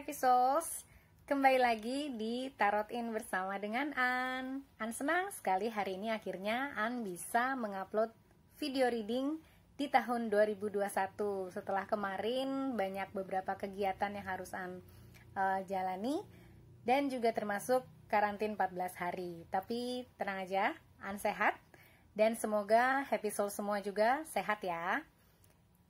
Happy Souls, kembali lagi di Tarot In bersama dengan An. An senang sekali hari ini akhirnya An bisa mengupload video reading di tahun 2021. Setelah kemarin banyak beberapa kegiatan yang harus An jalani dan juga termasuk karantin 14 hari. Tapi tenang aja, An sehat dan semoga Happy Soul semua juga sehat ya.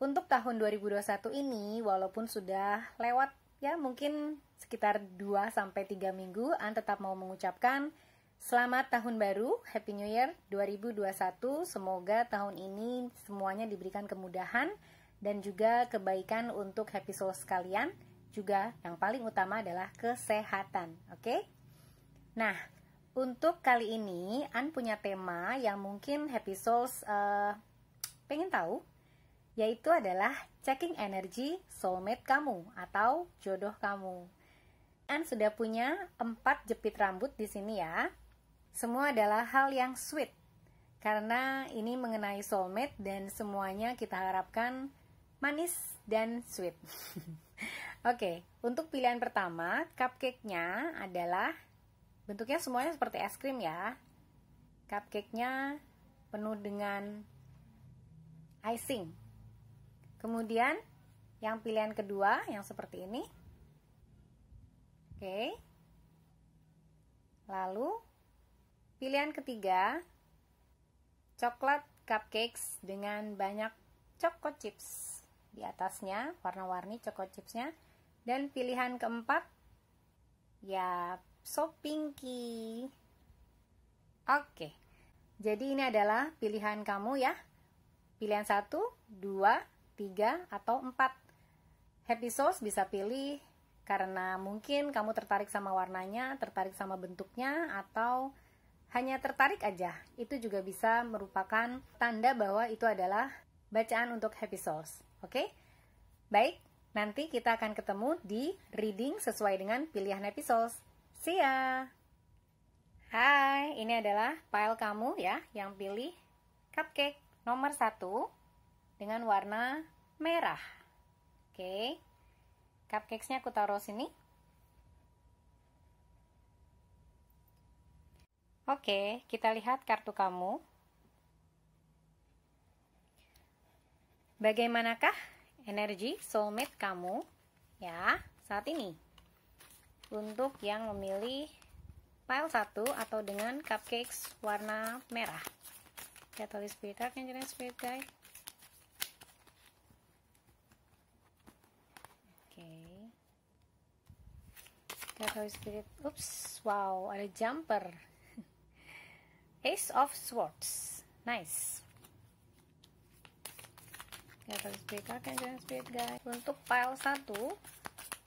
Untuk tahun 2021 ini, walaupun sudah lewat ya mungkin sekitar 2-3 minggu, An tetap mau mengucapkan selamat tahun baru, Happy New Year 2021. Semoga tahun ini semuanya diberikan kemudahan dan juga kebaikan untuk Happy Soul sekalian. Juga yang paling utama adalah kesehatan, oke? Nah, untuk kali ini An punya tema yang mungkin Happy Souls pengen tahu, yaitu adalah checking energy soulmate kamu atau jodoh kamu. An sudah punya 4 jepit rambut di sini ya. Semua adalah hal yang sweet karena ini mengenai soulmate dan semuanya kita harapkan manis dan sweet. Oke, untuk pilihan pertama, cupcake-nya adalah bentuknya semuanya seperti es krim ya. Cupcake-nya penuh dengan icing. Kemudian yang pilihan kedua yang seperti ini. Oke. Lalu pilihan ketiga, coklat cupcakes dengan banyak choco chips di atasnya, warna-warni choco chipsnya. Dan pilihan keempat, ya so pinky. Oke. Jadi ini adalah pilihan kamu ya. Pilihan 1, 2, 3 atau 4. Happy Souls bisa pilih karena mungkin kamu tertarik sama warnanya, tertarik sama bentuknya, atau hanya tertarik aja. Itu juga bisa merupakan tanda bahwa itu adalah bacaan untuk Happy Souls. Oke? Baik, nanti kita akan ketemu di reading sesuai dengan pilihan Happy Souls. See ya! Hai, ini adalah pile kamu ya yang pilih cupcake nomor 1 dengan warna merah. Oke, cupcakesnya aku taruh sini. Oke, kita lihat kartu kamu. Bagaimanakah energi soulmate kamu ya saat ini? Untuk yang memilih pile 1 atau dengan cupcakes warna merah. Kita tulis spirit archangel and spirit guide. Kita spirit. Oops, wow, ada jumper. Ace of Swords, nice. Kita spirit archangel and spirit guide. Untuk pile 1,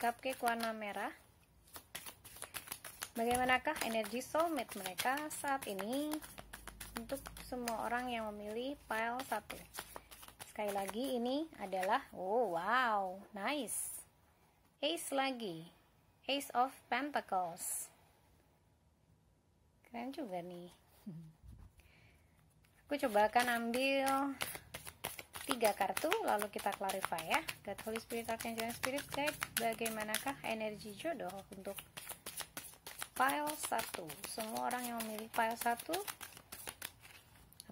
cupcake warna merah. Bagaimanakah energi soulmate mereka saat ini untuk semua orang yang memilih pile 1? Sekali lagi ini adalah, oh wow, nice. Ace lagi, Ace of Pentacles. Keren juga nih. Aku coba akan ambil 3 kartu lalu kita clarify ya. God, Holy Spirit, Archangel, Spirit Guide. Bagaimanakah energi jodoh untuk pile 1? Semua orang yang memilih pile 1,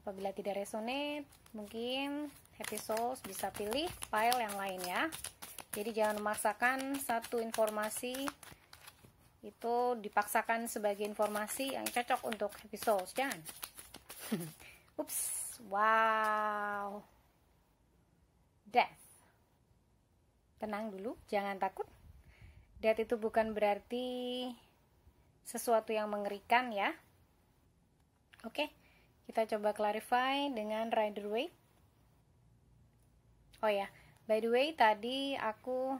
apabila tidak resonate, mungkin Happy Souls bisa pilih pile yang lain ya. Jadi jangan memaksakan satu informasi itu dipaksakan sebagai informasi yang cocok untuk Happy Souls, jangan. Ups, wow. Death. Tenang dulu, jangan takut. Death itu bukan berarti sesuatu yang mengerikan ya. Oke, kita coba clarify dengan Rider Waite. Oh ya, by the way, tadi aku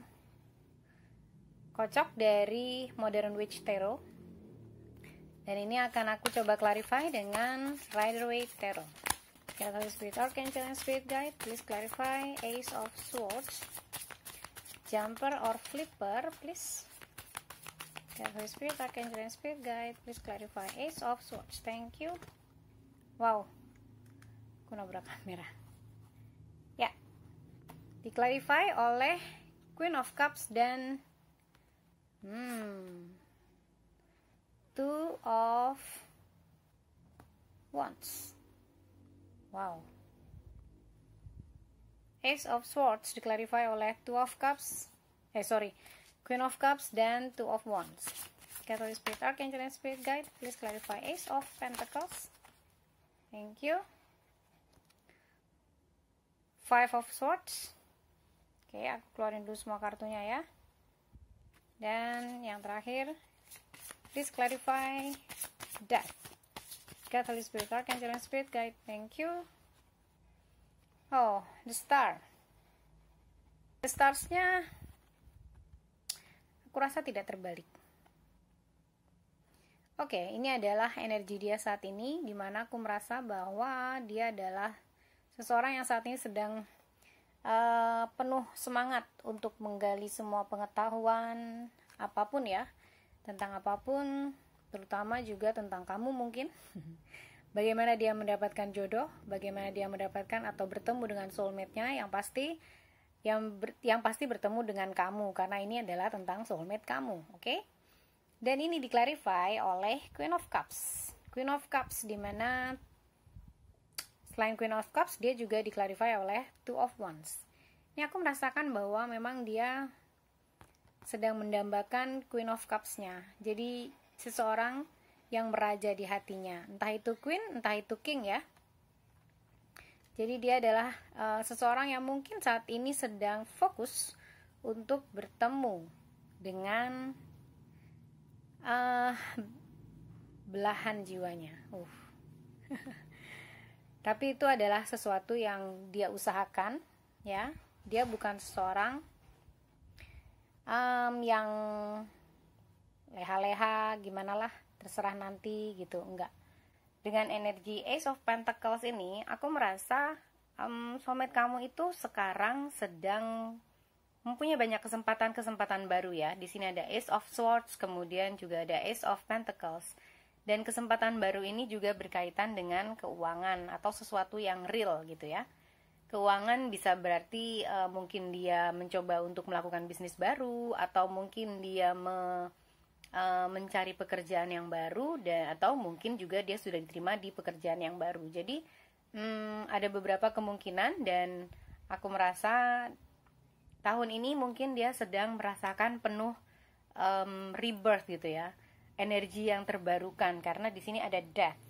kocok dari Modern Witch Tarot. Dan ini akan aku coba clarify dengan Rider Waite Tarot. Kita tulis Spirit Archangel and Spirit Guide. Please clarify Ace of Swords. Jumper or Flipper, please. Kita tulis Spirit Archangel and Spirit Guide. Please clarify Ace of Swords. Thank you. Wow. Aku nabrak kamera. Di-clarify oleh Queen of Cups dan Two of Wands. Wow. Ace of Swords diklarify oleh Two of Cups. Queen of Cups dan Two of Wands. Catalyst Spirit Archangel and Spirit Guide, please clarify Ace of Pentacles. Thank you. Five of Swords. Oke, aku keluarin dulu semua kartunya ya. Dan yang terakhir, please clarify Death. Catalyst Spirit Archangel and Spirit Guide. Thank you. Oh, the Star. The Stars-nya aku rasa tidak terbalik. Oke, ini adalah energi dia saat ini, dimana aku merasa bahwa dia adalah seseorang yang saat ini sedang penuh semangat untuk menggali semua pengetahuan apapun ya, tentang apapun, terutama juga tentang kamu mungkin. Bagaimana dia mendapatkan jodoh, bagaimana dia mendapatkan atau bertemu dengan soulmate-nya, yang pasti bertemu dengan kamu, karena ini adalah tentang soulmate kamu, oke? Dan ini diklarify oleh Queen of Cups. Queen of Cups, dimana selain Queen of Cups, dia juga diklarify oleh Two of Wands. Ini aku merasakan bahwa memang dia sedang mendambakan Queen of Cups-nya. Jadi seseorang yang meraja di hatinya, entah itu Queen, entah itu King ya. Jadi dia adalah seseorang yang mungkin saat ini sedang fokus untuk bertemu dengan belahan jiwanya. Tapi itu adalah sesuatu yang dia usahakan ya. Dia bukan seseorang yang leha-leha gimana lah, terserah nanti gitu, enggak. Dengan energi Ace of Pentacles ini, aku merasa soulmate kamu itu sekarang sedang mempunyai banyak kesempatan baru ya. Di sini ada Ace of Swords, kemudian juga ada Ace of Pentacles. Dan kesempatan baru ini juga berkaitan dengan keuangan atau sesuatu yang real gitu ya. Keuangan bisa berarti mungkin dia mencoba untuk melakukan bisnis baru, atau mungkin dia mencari pekerjaan yang baru, atau mungkin juga dia sudah diterima di pekerjaan yang baru. Jadi ada beberapa kemungkinan, dan aku merasa tahun ini mungkin dia sedang merasakan penuh rebirth gitu ya, energi yang terbarukan, karena di sini ada Death.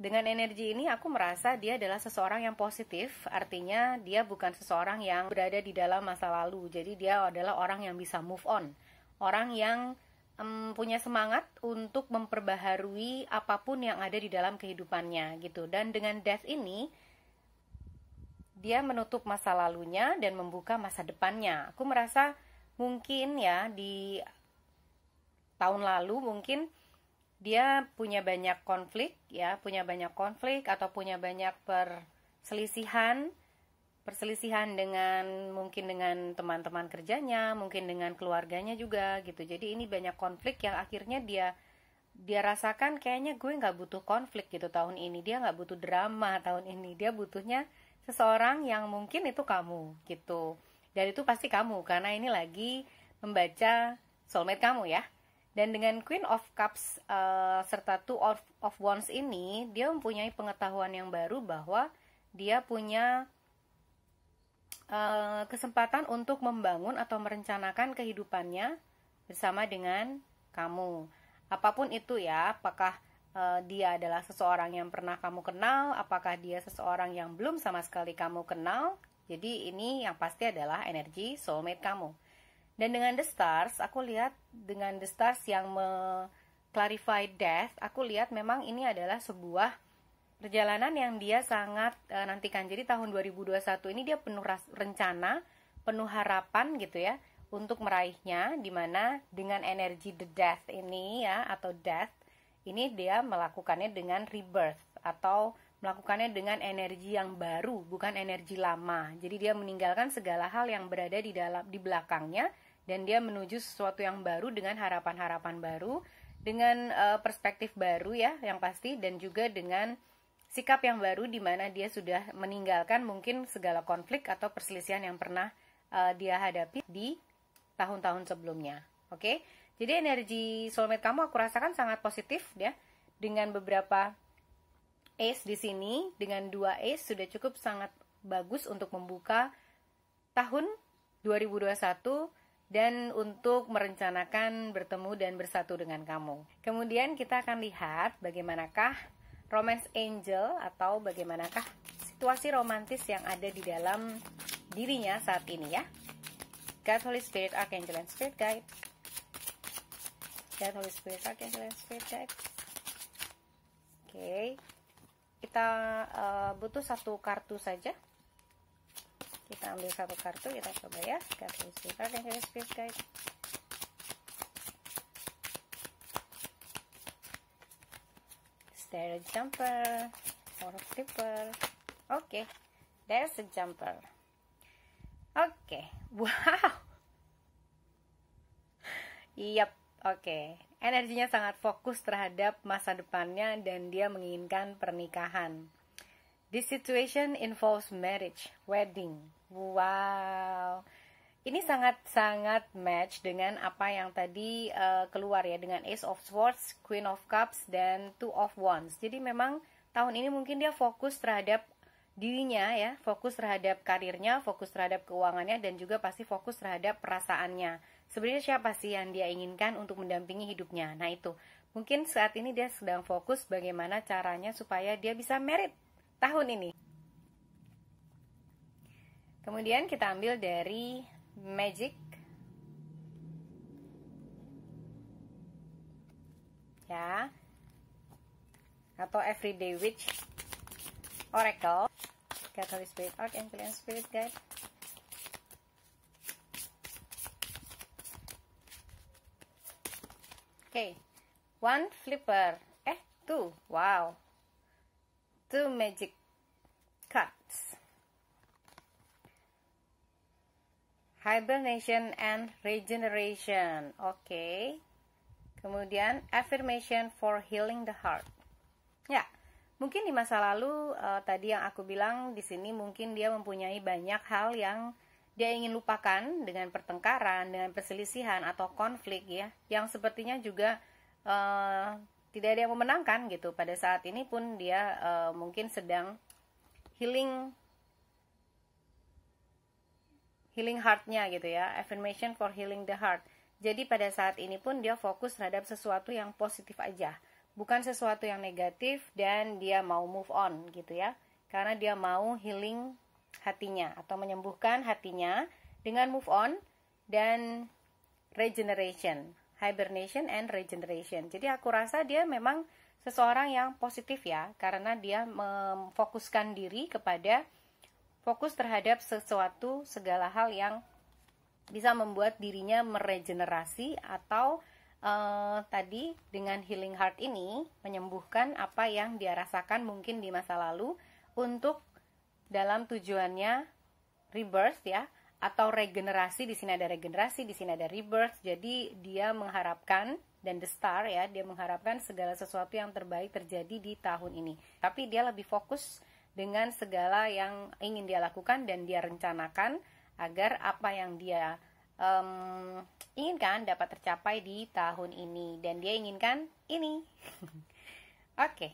Dengan energi ini aku merasa dia adalah seseorang yang positif, artinya dia bukan seseorang yang berada di dalam masa lalu. Jadi dia adalah orang yang bisa move on, orang yang punya semangat untuk memperbaharui apapun yang ada di dalam kehidupannya gitu. Dan dengan Death ini dia menutup masa lalunya dan membuka masa depannya. Aku merasa mungkin ya di tahun lalu mungkin dia punya banyak konflik ya, atau punya banyak perselisihan dengan mungkin dengan teman-teman kerjanya, mungkin dengan keluarganya juga gitu. Jadi ini banyak konflik yang akhirnya dia rasakan kayaknya gue nggak butuh konflik gitu tahun ini. Dia nggak butuh drama tahun ini. Dia butuhnya seseorang yang mungkin itu kamu gitu. Dan itu pasti kamu, karena ini lagi membaca soulmate kamu ya. Dan dengan Queen of Cups serta Two of Wands ini, dia mempunyai pengetahuan yang baru bahwa dia punya kesempatan untuk membangun atau merencanakan kehidupannya bersama dengan kamu. Apapun itu ya, apakah dia adalah seseorang yang pernah kamu kenal, apakah dia seseorang yang belum sama sekali kamu kenal. Jadi ini yang pasti adalah energi soulmate kamu. Dan dengan The Stars, aku lihat dengan The Stars yang clarify Death, aku lihat memang ini adalah sebuah perjalanan yang dia sangat nantikan. Jadi tahun 2021 ini dia penuh rencana, penuh harapan gitu ya untuk meraihnya, dimana dengan energi The Death ini ya, atau Death ini dia melakukannya dengan rebirth atau melakukannya dengan energi yang baru, bukan energi lama. Jadi dia meninggalkan segala hal yang berada di belakangnya, dan dia menuju sesuatu yang baru dengan harapan-harapan baru, dengan perspektif baru ya yang pasti, dan juga dengan sikap yang baru di mana dia sudah meninggalkan mungkin segala konflik atau perselisihan yang pernah dia hadapi di tahun-tahun sebelumnya. Oke, jadi energi soulmate kamu aku rasakan sangat positif ya, dengan beberapa ace di sini. Dengan 2 ace sudah cukup sangat bagus untuk membuka tahun 2021 dan untuk merencanakan bertemu dan bersatu dengan kamu. Kemudian kita akan lihat bagaimanakah romance angel atau bagaimanakah situasi romantis yang ada di dalam dirinya saat ini ya. God, Holy Spirit, Archangel, and Spirit Guide. God, Holy Spirit, Archangel, and Spirit Guide. Oke, kita butuh 1 kartu saja. Kita ambil 1 kartu, kita coba ya. God, Holy Spirit, Archangel, and Spirit Guide. Is there a jumper or a flipper? Oke, there's a jumper. Oke, wow. Yap, oke. Energinya sangat fokus terhadap masa depannya dan dia menginginkan pernikahan. This situation involves marriage, wedding. Wow. Ini sangat-sangat match dengan apa yang tadi keluar ya, dengan Ace of Swords, Queen of Cups, dan Two of Wands. Jadi memang tahun ini mungkin dia fokus terhadap dirinya ya, fokus terhadap karirnya, fokus terhadap keuangannya, dan juga pasti fokus terhadap perasaannya. Sebenarnya siapa sih yang dia inginkan untuk mendampingi hidupnya? Nah itu, mungkin saat ini dia sedang fokus bagaimana caranya supaya dia bisa married tahun ini. Kemudian kita ambil dari Magic ya, atau Everyday Witch Oracle. God, Holy Spirit, Archangel, and Spirit Guide. Okay, 1 flipper, 2, wow, 2 magic cards. Hibernation and regeneration. Oke. Kemudian affirmation for healing the heart. Ya, mungkin di masa lalu tadi yang aku bilang di sini mungkin dia mempunyai banyak hal yang dia ingin lupakan dengan pertengkaran, dengan perselisihan atau konflik ya, yang sepertinya juga tidak ada yang memenangkan gitu. Pada saat ini pun dia mungkin sedang healing heartnya gitu ya, affirmation for healing the heart. Jadi pada saat ini pun dia fokus terhadap sesuatu yang positif aja, bukan sesuatu yang negatif, dan dia mau move on gitu ya, karena dia mau healing hatinya atau menyembuhkan hatinya dengan move on dan regeneration, hibernation and regeneration. Jadi aku rasa dia memang seseorang yang positif ya, karena dia memfokuskan diri kepada fokus terhadap sesuatu, segala hal yang bisa membuat dirinya meregenerasi atau tadi dengan healing heart ini menyembuhkan apa yang dia rasakan mungkin di masa lalu untuk dalam tujuannya rebirth ya, atau regenerasi. Di sini ada regenerasi, di sini ada rebirth. Jadi dia mengharapkan, dan the star ya, dia mengharapkan segala sesuatu yang terbaik terjadi di tahun ini. Tapi dia lebih fokus dengan segala yang ingin dia lakukan dan dia rencanakan agar apa yang dia inginkan dapat tercapai di tahun ini, dan dia inginkan ini. Oke.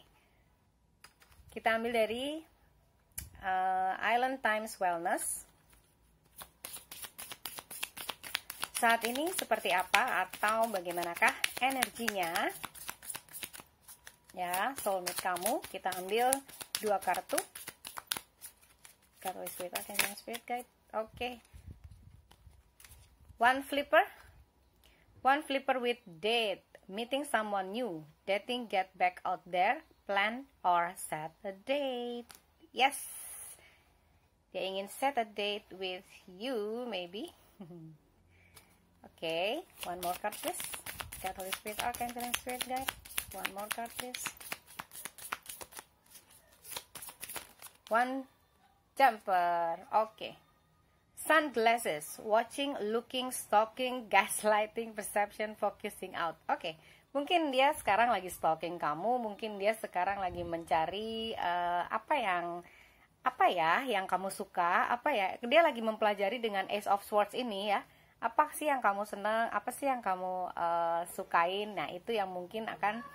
Kita ambil dari Island Times Wellness. Saat ini seperti apa atau bagaimanakah energinya ya soulmate kamu? Kita ambil 2 kartu. Kartu Spirit Archangel, Spirit Guide. Oke. 1 flipper. 1 flipper with date. Meeting someone new. Dating, get back out there. Plan or set a date. Yes. Dia ingin set a date with you maybe. Okay, 1 more card please. God, Holy Spirit, Archangel, and Spirit Guide. 1 more card please. 1 jumper. Okay. Sunglasses, watching, looking, stalking, gaslighting, perception, focusing out. Okay. Mungkin dia sekarang lagi stalking kamu, mungkin dia sekarang lagi mencari apa ya yang kamu suka, apa ya, dia lagi mempelajari dengan Ace of Swords ini ya, apa sih yang kamu senang, apa sih yang kamu sukain. Nah, itu yang mungkin akan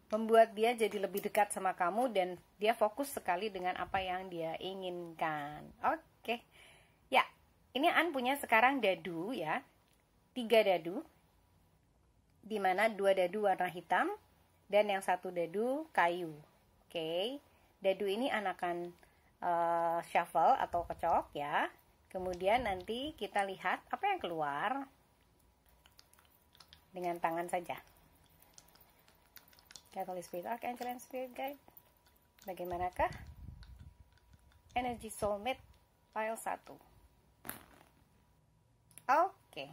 membuat dia jadi lebih dekat sama kamu dan dia fokus sekali dengan apa yang dia inginkan. Oke. Ya, ini An punya sekarang dadu ya. 3 dadu. Dimana 2 dadu warna hitam dan yang 1 dadu kayu. Oke. Dadu ini An akan shuffle atau kocok ya. Kemudian nanti kita lihat apa yang keluar dengan tangan saja. Holy Spirit, Archangel and Spirit Guide. Bagaimanakah energi soulmate pile 1? Oke.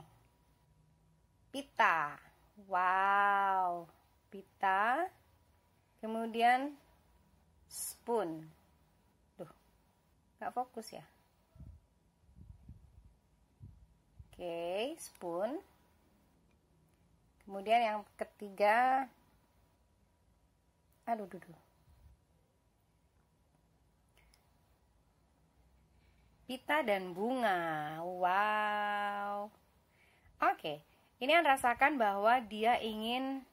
Pita. Wow. Pita. Kemudian spoon. Duh, gak fokus ya. Oke, spoon. Kemudian yang ketiga, aduh. Pita dan bunga. Wow. Oke, ini An rasakan bahwa dia ingin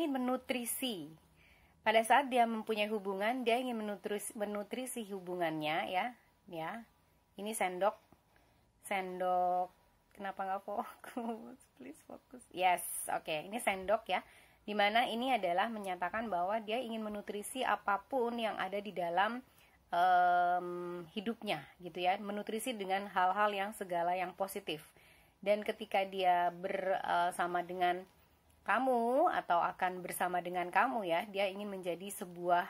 menutrisi. Pada saat dia mempunyai hubungan, dia ingin menutrisi hubungannya ya. Ini sendok. Kenapa nggak fokus? Please fokus. Yes, oke. Ini sendok ya. Dimana ini adalah menyatakan bahwa dia ingin menutrisi apapun yang ada di dalam hidupnya gitu ya, menutrisi dengan hal-hal yang segala yang positif. Dan ketika dia bersama dengan kamu atau akan bersama dengan kamu ya, dia ingin menjadi sebuah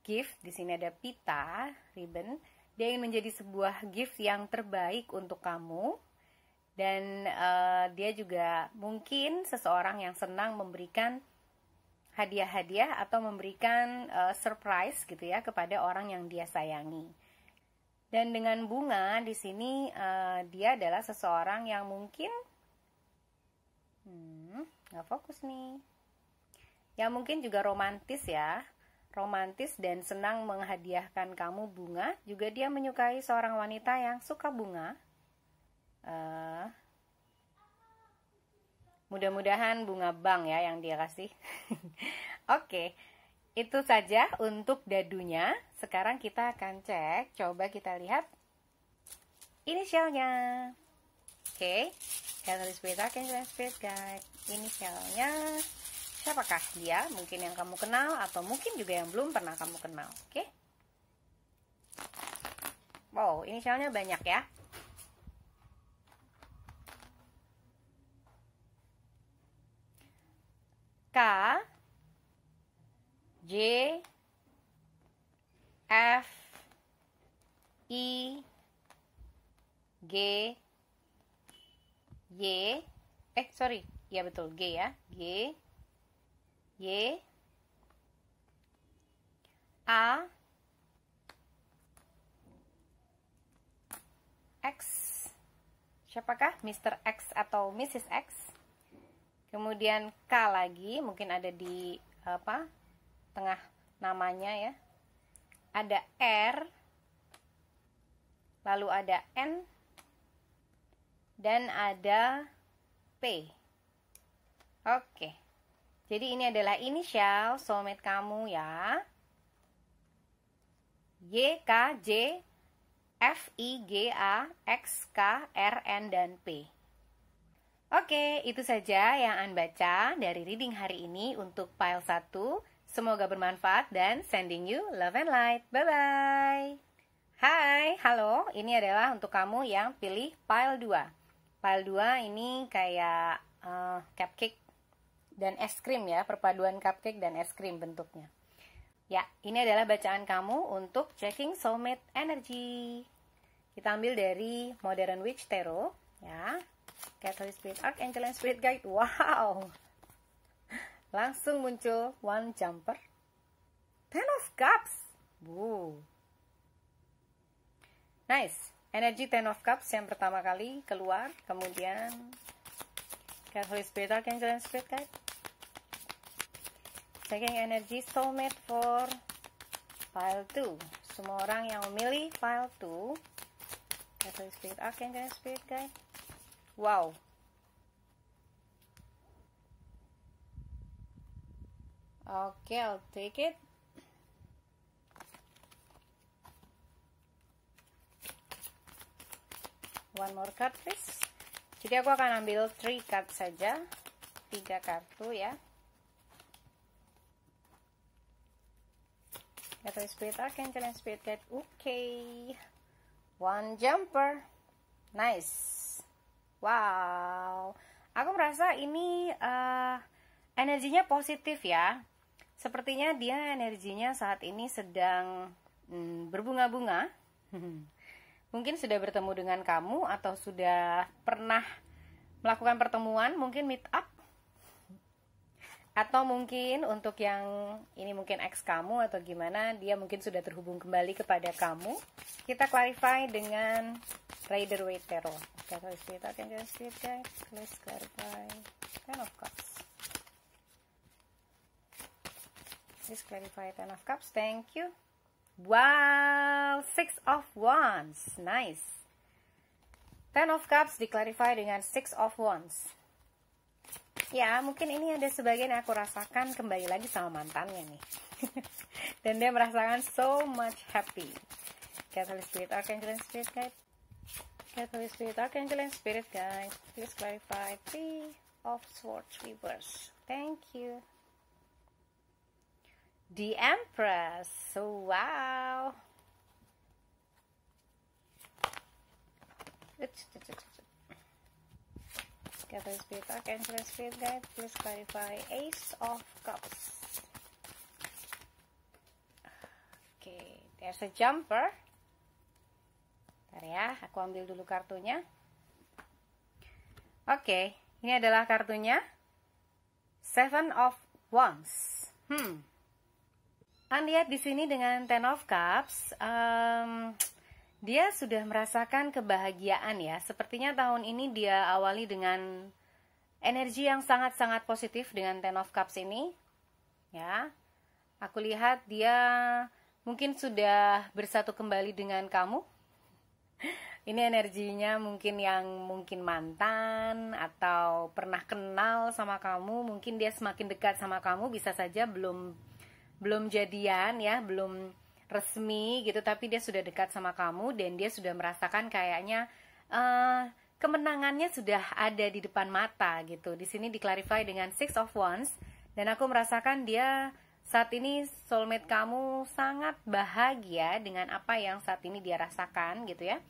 gift. Di sini ada pita, ribbon. Dia ingin menjadi sebuah gift yang terbaik untuk kamu. Dan dia juga mungkin seseorang yang senang memberikan hadiah-hadiah atau memberikan surprise gitu ya kepada orang yang dia sayangi. Dan dengan bunga di sini dia adalah seseorang yang mungkin nggak fokus nih. Yang mungkin juga romantis ya. Romantis dan senang menghadiahkan kamu bunga. Juga dia menyukai seorang wanita yang suka bunga. Mudah-mudahan bunga bank ya yang dia kasih. Oke, itu saja untuk dadunya. Sekarang kita akan cek. Coba kita lihat inisialnya. Oke, Holy Spirit, Archangel and Spirit Guide. Inisialnya siapakah dia? Mungkin yang kamu kenal atau mungkin juga yang belum pernah kamu kenal. Oke. Wow, inisialnya banyak ya. K, J, F, I, G, Y, ya betul G ya, G, Y, A, X, siapakah Mr. X atau Mrs. X? Kemudian K lagi, mungkin ada di tengah namanya ya. Ada R, lalu ada N, dan ada P. Oke. Jadi ini adalah inisial soulmate kamu ya. Y, K, J, F, I, G, A, X, K, R, N, dan P. Oke, itu saja yang An baca dari reading hari ini untuk pile 1. Semoga bermanfaat dan sending you love and light. Bye-bye. Hai, halo. Ini adalah untuk kamu yang pilih pile 2. Pile 2 ini kayak cupcake dan es krim ya. Perpaduan cupcake dan es krim bentuknya. Ya, ini adalah bacaan kamu untuk checking soulmate energy. Kita ambil dari Modern Witch Tarot ya. Holy Spirit, Archangel and Spirit Guide. Wow. Langsung muncul one jumper. 10 of Cups. Woo. Nice. Energi 10 of Cups yang pertama kali keluar. Kemudian Holy Spirit, Archangel and Spirit Guide. Checking energy soulmate for pile 2. Semua orang yang memilih pile 2. Get Holy Spirit Archangel and Spirit Guide. Wow. Okay, I'll take it. One more card please. Jadi aku akan ambil 3 card saja, 3 kartu ya. Get Holy Spirit Archangel and Spirit Guide. Okay, one jumper. Nice. Wow, aku merasa ini energinya positif ya. Sepertinya dia energinya saat ini sedang berbunga-bunga. Mungkin sudah bertemu dengan kamu atau sudah pernah melakukan pertemuan, mungkin meet up. Atau mungkin untuk yang ini mungkin ex kamu atau gimana, dia mungkin sudah terhubung kembali kepada kamu. Kita clarify dengan Rider-Waite Tarot. Get Holy Spirit Archangel and Spirit Guide. Please clarify. Ten of Cups. Please clarify Ten of Cups. Thank you. Wow, 6 of Wands. Nice. Ten of Cups di-clarify dengan 6 of Wands. Ya, mungkin ini ada sebagian yang aku rasakan kembali lagi sama mantannya nih. Dan dia merasakan so much happy. Get Holy Spirit Archangel and Spirit Guide. Get Holy Spirit Archangel and Spirit Guide. Please clarify 3 of Swords reverse. Thank you. The Empress. So, wow. Get Holy Spirit Archangel and Spirit Guide. Please clarify Ace of Cups. Okay, there's a jumper. Bentar ya, aku ambil dulu kartunya. Oke, ini adalah kartunya. Seven of Wands. Lihat di sini dengan Ten of Cups, dia sudah merasakan kebahagiaan ya. Sepertinya tahun ini dia awali dengan energi yang sangat-sangat positif dengan Ten of Cups ini. Ya, aku lihat dia mungkin sudah bersatu kembali dengan kamu. Ini energinya mungkin yang mungkin mantan atau pernah kenal sama kamu. Mungkin dia semakin dekat sama kamu, bisa saja belum jadian ya, belum resmi gitu, tapi dia sudah dekat sama kamu dan dia sudah merasakan kayaknya kemenangannya sudah ada di depan mata gitu. Di sini di-clarify dengan 6 of Wands dan aku merasakan dia saat ini soulmate kamu sangat bahagia dengan apa yang saat ini dia rasakan gitu ya.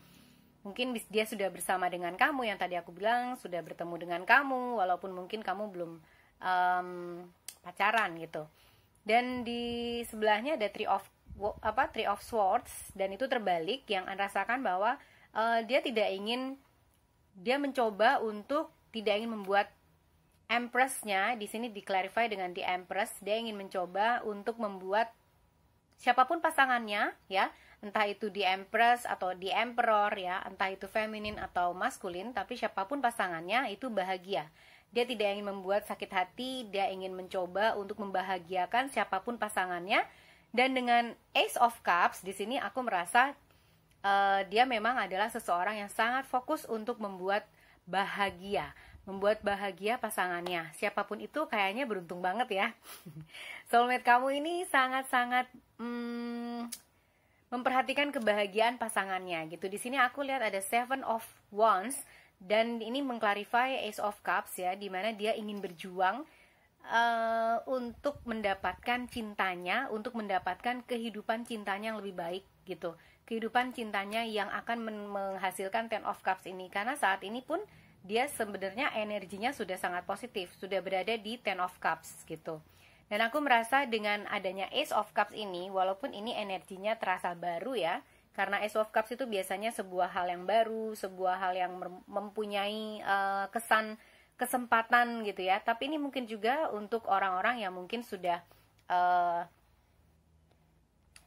Mungkin dia sudah bersama dengan kamu, yang tadi aku bilang sudah bertemu dengan kamu walaupun mungkin kamu belum pacaran gitu. Dan di sebelahnya ada Three of Swords dan itu terbalik, yang Anda rasakan bahwa dia mencoba untuk tidak ingin membuat Empress-nya di sini di-clarify dengan The Empress. Dia ingin mencoba untuk membuat siapapun pasangannya ya, entah itu The Empress atau The Emperor ya, entah itu feminin atau maskulin, tapi siapapun pasangannya itu bahagia. Dia tidak ingin membuat sakit hati, dia ingin mencoba untuk membahagiakan siapapun pasangannya. Dan dengan Ace of Cups di sini aku merasa dia memang adalah seseorang yang sangat fokus untuk membuat bahagia pasangannya. Siapapun itu kayaknya beruntung banget ya. Soulmate kamu ini sangat-sangat memperhatikan kebahagiaan pasangannya gitu. Di sini aku lihat ada Seven of Wands. Dan ini mengklarify Ace of Cups ya, dimana dia ingin berjuang untuk mendapatkan cintanya, untuk mendapatkan kehidupan cintanya yang lebih baik gitu. Kehidupan cintanya yang akan menghasilkan Ten of Cups ini. Karena saat ini pun dia sebenarnya energinya sudah sangat positif, sudah berada di Ten of Cups gitu. Dan aku merasa dengan adanya Ace of Cups ini, walaupun ini energinya terasa baru ya, karena Ace of Cups itu biasanya sebuah hal yang baru, sebuah hal yang mempunyai kesan kesempatan gitu ya. Tapi ini mungkin juga untuk orang-orang yang mungkin sudah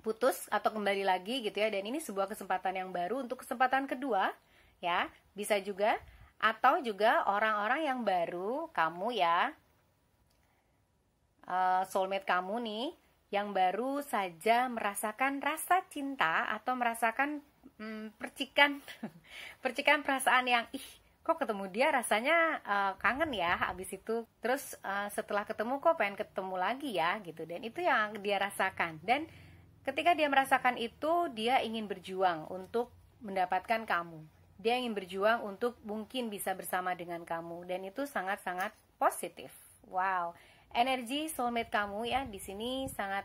putus atau kembali lagi gitu ya. Dan ini sebuah kesempatan yang baru untuk kesempatan kedua ya, bisa juga. Atau juga orang-orang yang baru, kamu ya, soulmate kamu nih, yang baru saja merasakan rasa cinta atau merasakan percikan percikan perasaan yang kok ketemu dia rasanya kangen ya, habis itu terus setelah ketemu kok pengen ketemu lagi ya gitu. Dan itu yang dia rasakan, dan ketika dia merasakan itu, dia ingin berjuang untuk mendapatkan kamu. Dia ingin berjuang untuk mungkin bisa bersama dengan kamu, dan itu sangat-sangat positif. Wow, energi soulmate kamu ya di sini sangat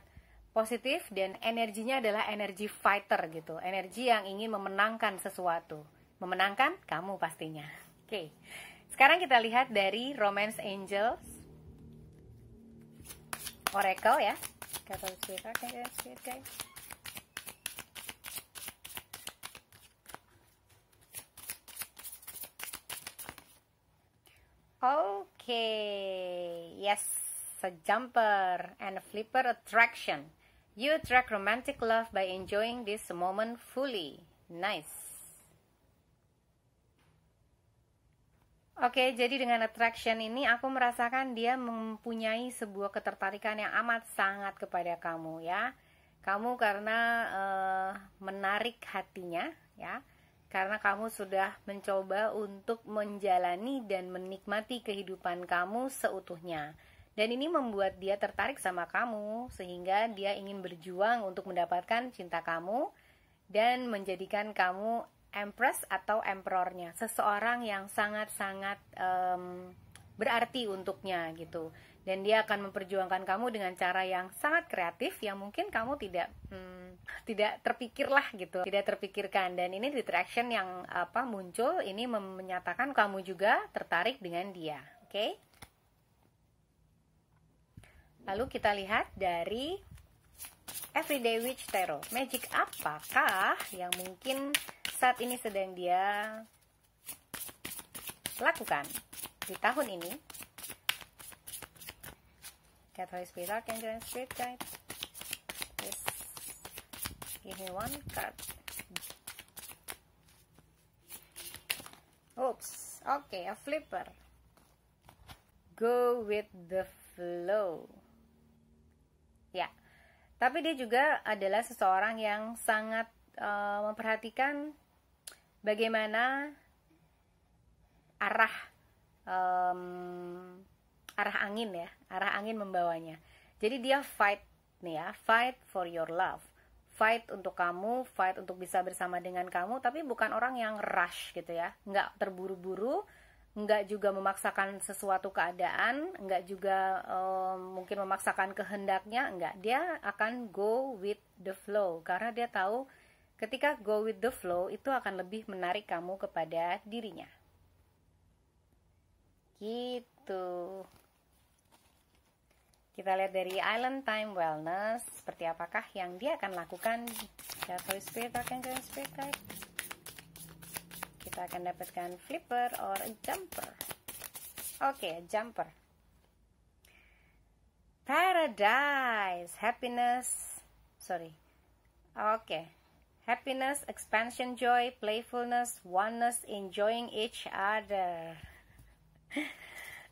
positif, dan energinya adalah energi fighter gitu, energi yang ingin memenangkan sesuatu, memenangkan kamu pastinya. Oke, sekarang kita lihat dari Romance Angels Oracle ya. Okay, yes, a jumper and a flipper attraction. You attract romantic love by enjoying this moment fully. Nice. Oke, jadi dengan attraction ini aku merasakan dia mempunyai sebuah ketertarikan yang amat sangat kepada kamu ya. Kamu karena menarik hatinya ya. Karena kamu sudah mencoba untuk menjalani dan menikmati kehidupan kamu seutuhnya. Dan ini membuat dia tertarik sama kamu, sehingga dia ingin berjuang untuk mendapatkan cinta kamu dan menjadikan kamu empress atau emperornya, seseorang yang sangat-sangat berarti untuknya gitu. Dan dia akan memperjuangkan kamu dengan cara yang sangat kreatif, yang mungkin kamu tidak terpikir lah gitu, tidak terpikirkan. Dan ini attraction yang muncul ini menyatakan kamu juga tertarik dengan dia. Oke? Lalu kita lihat dari Everyday Witch Tarot. Magic apakah yang mungkin saat ini sedang dia lakukan di tahun ini? Cat Holy Spirit Archangel and Spirit Guide. Yes. Give me one card. Oops. Okay, a flipper. Go with the flow. Ya. Tapi dia juga adalah seseorang yang sangat memperhatikan bagaimana arah angin ya, arah angin membawanya. Jadi dia fight nih ya, fight for your love, fight untuk kamu, fight untuk bisa bersama dengan kamu, tapi bukan orang yang rush gitu ya, nggak terburu-buru, nggak juga memaksakan sesuatu keadaan, nggak juga mungkin memaksakan kehendaknya, nggak. Dia akan go with the flow, karena dia tahu ketika go with the flow itu akan lebih menarik kamu kepada dirinya. Gitu. Kita lihat dari Island Time Wellness, seperti apakah yang dia akan lakukan. Holy Spirit Archangel Spirit Guide. Kita akan dapatkan flipper or a jumper. Oke, jumper. Paradise, happiness. Happiness, expansion, joy, playfulness, oneness, enjoying each other.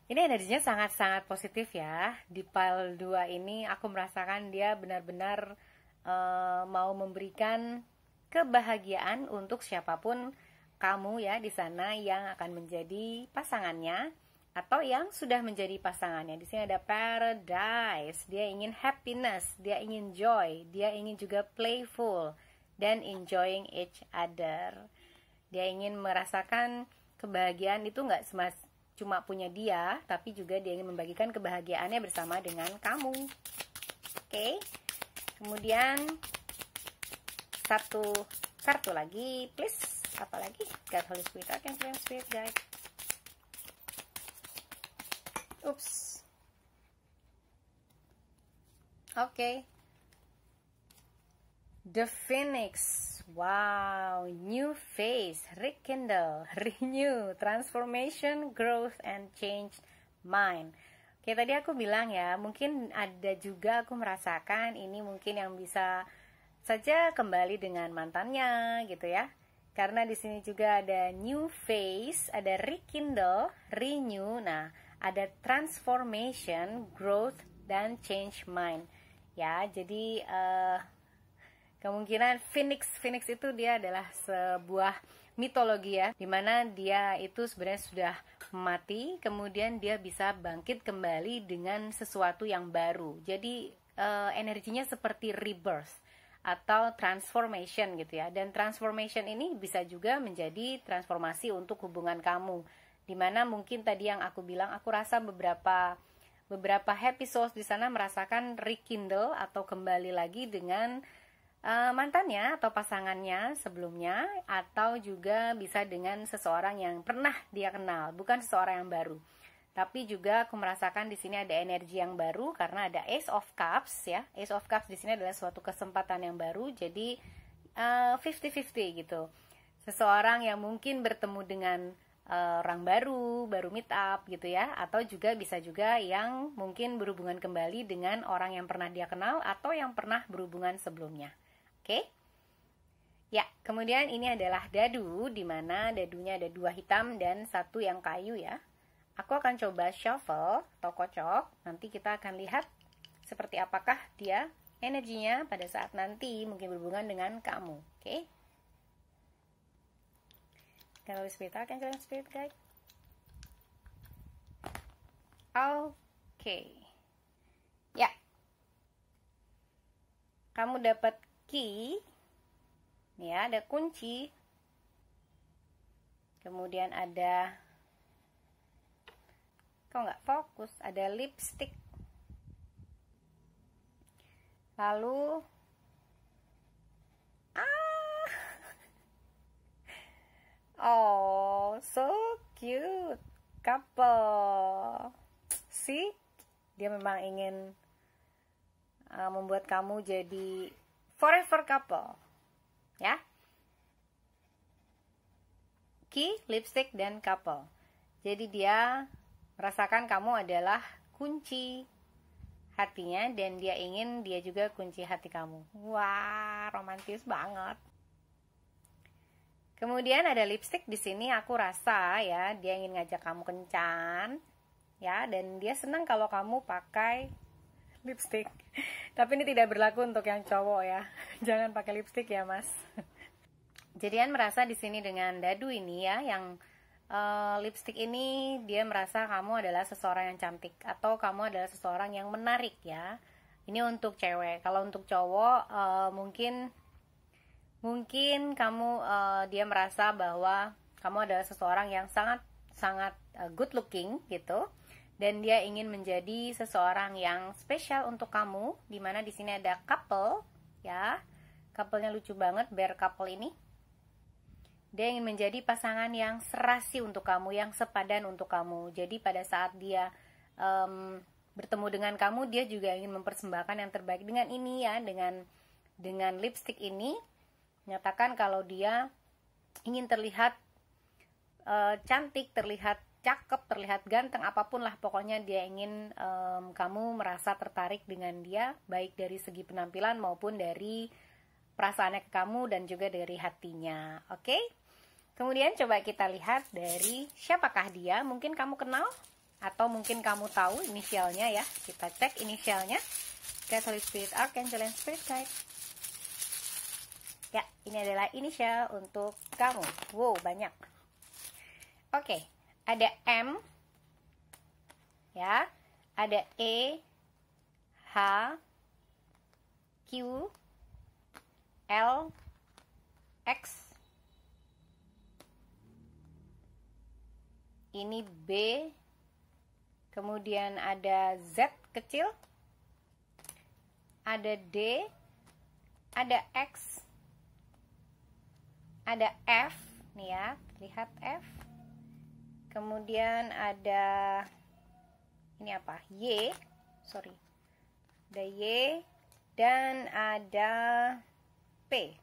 Ini energinya sangat-sangat positif ya. Di pile 2 ini aku merasakan dia benar-benar mau memberikan kebahagiaan untuk siapapun kamu ya di sana yang akan menjadi pasangannya atau yang sudah menjadi pasangannya. Di sini ada paradise. Dia ingin happiness, dia ingin joy, dia ingin juga playful dan enjoying each other. Dia ingin merasakan kebahagiaan itu nggak cuma punya dia, tapi juga dia ingin membagikan kebahagiaannya bersama dengan kamu. Oke. Kemudian satu kartu lagi, please. Apa lagi? God, Holy Spirit, Archangel, Spirit Guide. Oops. Oke. The Phoenix. Wow, new phase, rekindle, renew, transformation, growth, and change mind. Oke, tadi aku bilang ya, mungkin ada juga aku merasakan ini mungkin yang bisa saja kembali dengan mantannya gitu ya. Karena di sini juga ada new phase, ada rekindle, renew, nah ada transformation, growth, dan change mind. Ya, jadi kemungkinan Phoenix itu dia adalah sebuah mitologi ya, dimana dia itu sebenarnya sudah mati, kemudian dia bisa bangkit kembali dengan sesuatu yang baru. Jadi energinya seperti rebirth atau transformation gitu ya. Dan transformation ini bisa juga menjadi transformasi untuk hubungan kamu, dimana mungkin tadi yang aku bilang, aku rasa beberapa happy souls di sana merasakan rekindle atau kembali lagi dengan mantannya atau pasangannya sebelumnya, atau juga bisa dengan seseorang yang pernah dia kenal, bukan seseorang yang baru. Tapi juga aku merasakan di sini ada energi yang baru karena ada Ace of Cups ya. Ace of Cups di sini adalah suatu kesempatan yang baru, jadi 50-50 gitu. Seseorang yang mungkin bertemu dengan orang baru meet up gitu ya, atau juga bisa juga yang mungkin berhubungan kembali dengan orang yang pernah dia kenal atau yang pernah berhubungan sebelumnya. Oke? Ya, kemudian ini adalah dadu, di mana dadunya ada 2 hitam dan 1 yang kayu ya. Aku akan coba shuffle atau kocok, nanti kita akan lihat seperti apakah dia energinya pada saat nanti mungkin berhubungan dengan kamu. Oke? Kalau spirit akan jalan spirit guide. Oke. Ya. Kamu dapat key. Ya, ada kunci. Kemudian ada, kok nggak fokus, ada lipstick. Lalu oh, so cute couple. See, dia memang ingin membuat kamu jadi forever couple ya. Key, lipstick, dan couple. Jadi dia merasakan kamu adalah kunci hatinya, dan dia ingin dia juga kunci hati kamu. Wah, romantis banget. Kemudian ada lipstick di sini, aku rasa ya dia ingin ngajak kamu kencan ya, dan dia senang kalau kamu pakai lipstick. Tapi ini tidak berlaku untuk yang cowok ya. Jangan pakai lipstick ya, Mas. Jadian merasa di sini dengan dadu ini ya, yang lipstick ini dia merasa kamu adalah seseorang yang cantik atau kamu adalah seseorang yang menarik ya. Ini untuk cewek. Kalau untuk cowok mungkin kamu dia merasa bahwa kamu adalah seseorang yang sangat good looking gitu, dan dia ingin menjadi seseorang yang spesial untuk kamu, dimana di sini ada couple ya. Couple-nya lucu banget, bear couple ini. Dia ingin menjadi pasangan yang serasi untuk kamu, yang sepadan untuk kamu. Jadi pada saat dia bertemu dengan kamu, dia juga ingin mempersembahkan yang terbaik dengan ini ya, dengan lipstick ini. Menyatakan kalau dia ingin terlihat cantik, terlihat cakep, terlihat ganteng, apapun lah pokoknya dia ingin kamu merasa tertarik dengan dia, baik dari segi penampilan maupun dari perasaannya ke kamu dan juga dari hatinya. Oke? Kemudian coba kita lihat dari siapakah dia. Mungkin kamu kenal atau mungkin kamu tahu inisialnya ya. Kita cek inisialnya. Catholic Spirit Archangel and Spirit Guide. Ya, ini adalah inisial untuk kamu. Wow, banyak. Oke, ada M. Ya, ada E, H, Q, L, X. Ini B. Kemudian ada Z kecil. Ada D. Ada X. Ada F. Nih ya, lihat F. Kemudian ada, ini apa? Y. Sorry. Ada Y. Dan ada P.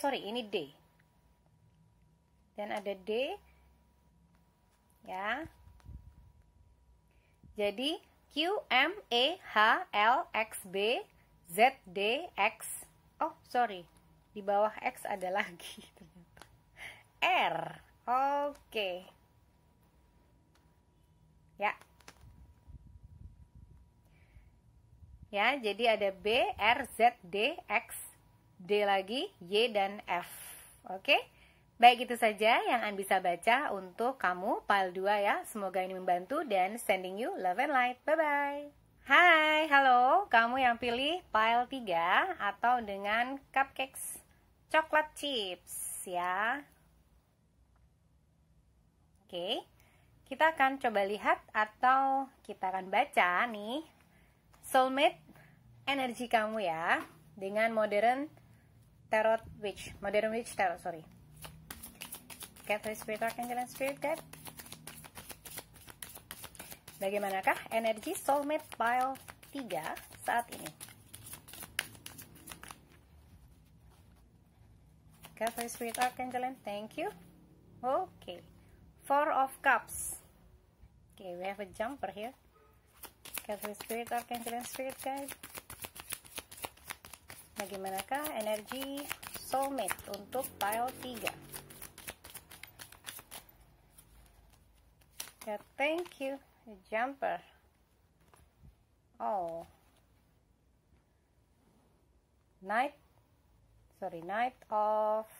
Sorry, ini D. Dan ada D. Ya. Jadi Q, M, E, H, L, X, B, Z, D, X. Oh, sorry. Di bawah X ada lagi ternyata. R. Oke. Ya. ya. Jadi ada B, R, Z, D, X, D lagi, Y dan F. Oke. Baik, itu saja yang An bisa baca untuk kamu pile 2 ya. Semoga ini membantu dan sending you love and light. Bye bye. Hai, halo. Kamu yang pilih pile 3 atau dengan cupcakes coklat chips ya. Oke. Kita akan coba lihat atau kita akan baca nih soulmate energi kamu ya dengan modern witch tarot, sorry. Catholic Spirit Archangel and Spirit Guide. Bagaimanakah energi soulmate pile 3 saat ini? Catholic Spirit Archangel and thank you. Okay. 4 of Cups. Okay, we have a jumper here. Catholic Spirit Archangel and Spirit Guide. Bagaimanakah energi soulmate untuk pile 3? Yeah, thank you. A jumper. Oh. Knight of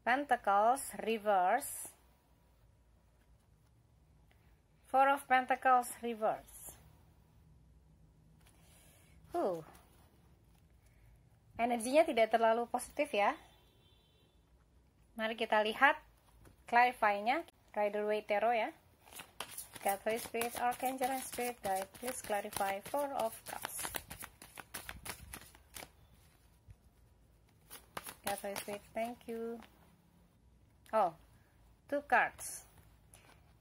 Pentacles reverse. 4 of Pentacles reverse. Energinya tidak terlalu positif ya. Mari kita lihat clarify-nya. Rider-Waite Tarot ya. Catholic Spirit Archangel and Spirit Guide, please clarify 4 of Cups. Catholic Spirit, thank you. Oh, 2 cards.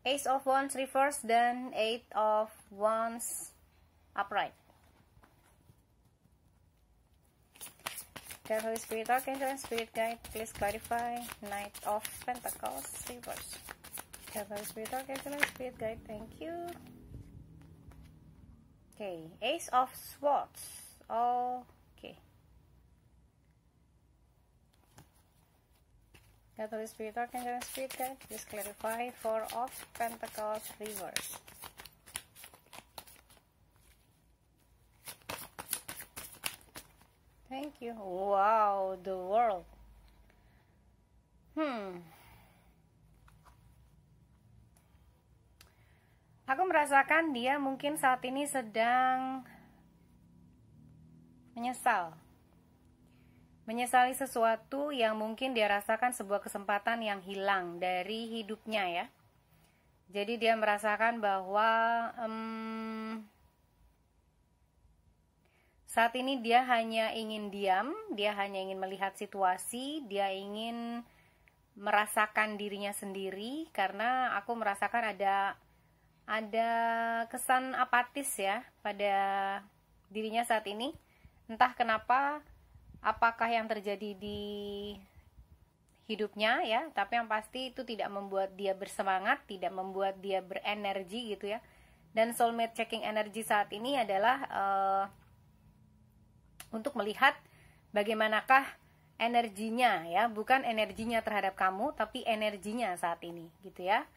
Ace of Wands reverse dan 8 of Wands upright. Catholic Spirit Archangel and Spirit Guide, please clarify Knight of Pentacles reverse. Catholic Spirit Archangel and Spirit Guide, thank you. Okay, Ace of Swords. Okay. Catholic Spirit Archangel and Spirit Guide, please clarify 4 of Pentacles reverse. Thank you. Wow, the World. Aku merasakan dia mungkin saat ini sedang menyesali sesuatu yang mungkin dia rasakan sebuah kesempatan yang hilang dari hidupnya ya. Jadi dia merasakan bahwa saat ini dia hanya ingin diam, dia hanya ingin melihat situasi, dia ingin merasakan dirinya sendiri, karena aku merasakan ada kesan apatis ya pada dirinya saat ini. Entah kenapa, apakah yang terjadi di hidupnya ya, tapi yang pasti itu tidak membuat dia bersemangat, tidak membuat dia berenergi gitu ya. Dan soulmate checking energi saat ini adalah untuk melihat bagaimanakah energinya ya, bukan energinya terhadap kamu, tapi energinya saat ini gitu ya.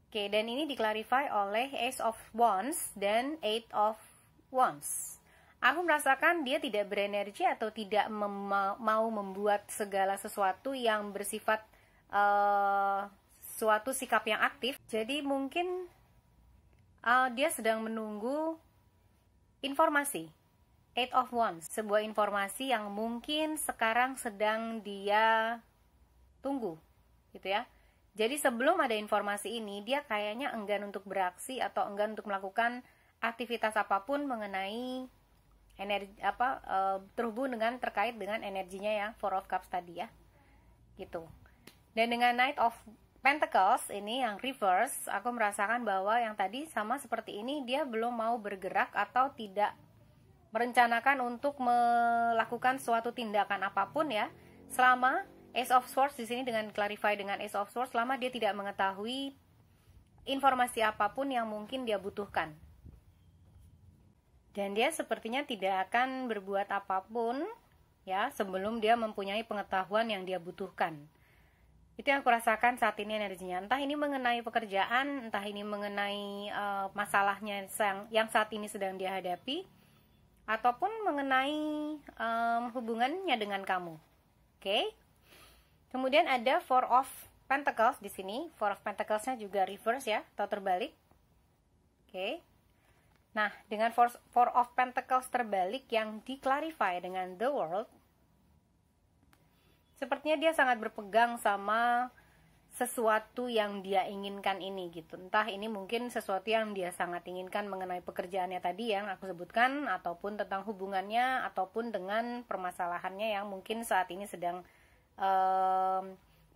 Oke, dan ini diklarify oleh Ace of Wands dan 8 of Wands. Aku merasakan dia tidak berenergi atau tidak mau membuat segala sesuatu yang bersifat suatu sikap yang aktif. Jadi mungkin dia sedang menunggu informasi. 8 of Wands, sebuah informasi yang mungkin sekarang sedang dia tunggu gitu ya. Jadi sebelum ada informasi ini, dia kayaknya enggan untuk beraksi atau enggan untuk melakukan aktivitas apapun mengenai energi terhubung dengan terkait dengan energinya ya, 4 of Cups tadi ya. Gitu. Dan dengan Knight of Pentacles ini yang reverse, aku merasakan bahwa yang tadi sama seperti ini, dia belum mau bergerak atau tidak merencanakan untuk melakukan suatu tindakan apapun ya, selama Ace of Swords di sini dengan clarify dengan Ace of Swords, selama dia tidak mengetahui informasi apapun yang mungkin dia butuhkan. Dan dia sepertinya tidak akan berbuat apapun ya sebelum dia mempunyai pengetahuan yang dia butuhkan. Itu yang aku rasakan saat ini energinya. Entah ini mengenai pekerjaan, entah ini mengenai masalahnya yang saat ini sedang dia hadapi, ataupun mengenai hubungannya dengan kamu. Oke. Kemudian ada Four of Pentacles di sini. Four of Pentacles-nya juga reverse ya, atau terbalik. Oke. Nah, dengan Four of Pentacles terbalik yang di-clarify dengan The World, sepertinya dia sangat berpegang sama sesuatu yang dia inginkan ini gitu. Entah ini mungkin sesuatu yang dia sangat inginkan mengenai pekerjaannya tadi yang aku sebutkan, ataupun tentang hubungannya, ataupun dengan permasalahannya yang mungkin saat ini sedang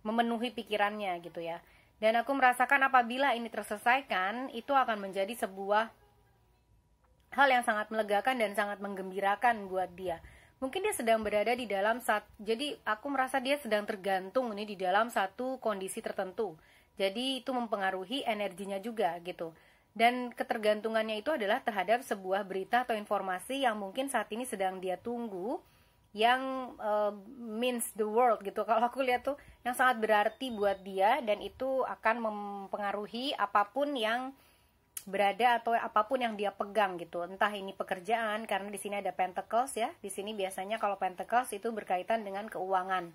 memenuhi pikirannya gitu ya. Dan aku merasakan apabila ini terselesaikan, itu akan menjadi sebuah hal yang sangat melegakan dan sangat menggembirakan buat dia. Mungkin dia sedang berada di dalam jadi aku merasa dia sedang tergantung ini di dalam satu kondisi tertentu. Jadi itu mempengaruhi energinya juga gitu. Dan ketergantungannya itu adalah terhadap sebuah berita atau informasi yang mungkin saat ini sedang dia tunggu, yang means the world gitu. Kalau aku lihat tuh yang sangat berarti buat dia, dan itu akan mempengaruhi apapun yang berada atau apapun yang dia pegang gitu. Entah ini pekerjaan, karena di sini ada Pentacles ya. Di sini biasanya kalau Pentacles itu berkaitan dengan keuangan.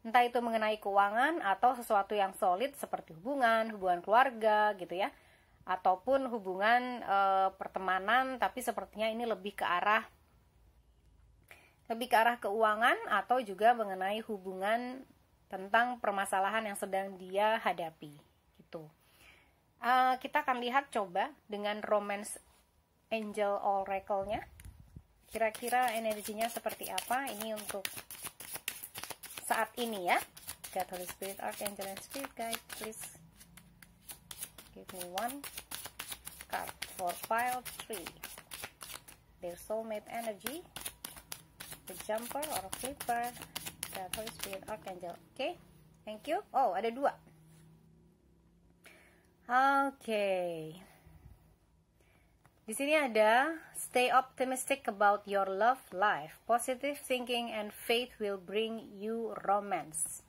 Entah itu mengenai keuangan atau sesuatu yang solid seperti hubungan keluarga gitu ya. Ataupun hubungan pertemanan, tapi sepertinya ini lebih ke arah keuangan, atau juga mengenai hubungan tentang permasalahan yang sedang dia hadapi gitu. Kita akan lihat coba dengan Romance Angel Oracle-nya. Kira-kira energinya seperti apa ini untuk saat ini ya. God, Holy Spirit, Archangel, and Spirit Guide, please give me one card for pile 3. Their soulmate energy, the jumper or flipper, God, Holy Spirit, Archangel. Oke, thank you. Oh, ada 2. Oke. Di sini ada stay optimistic about your love life. Positive thinking and faith will bring you romance.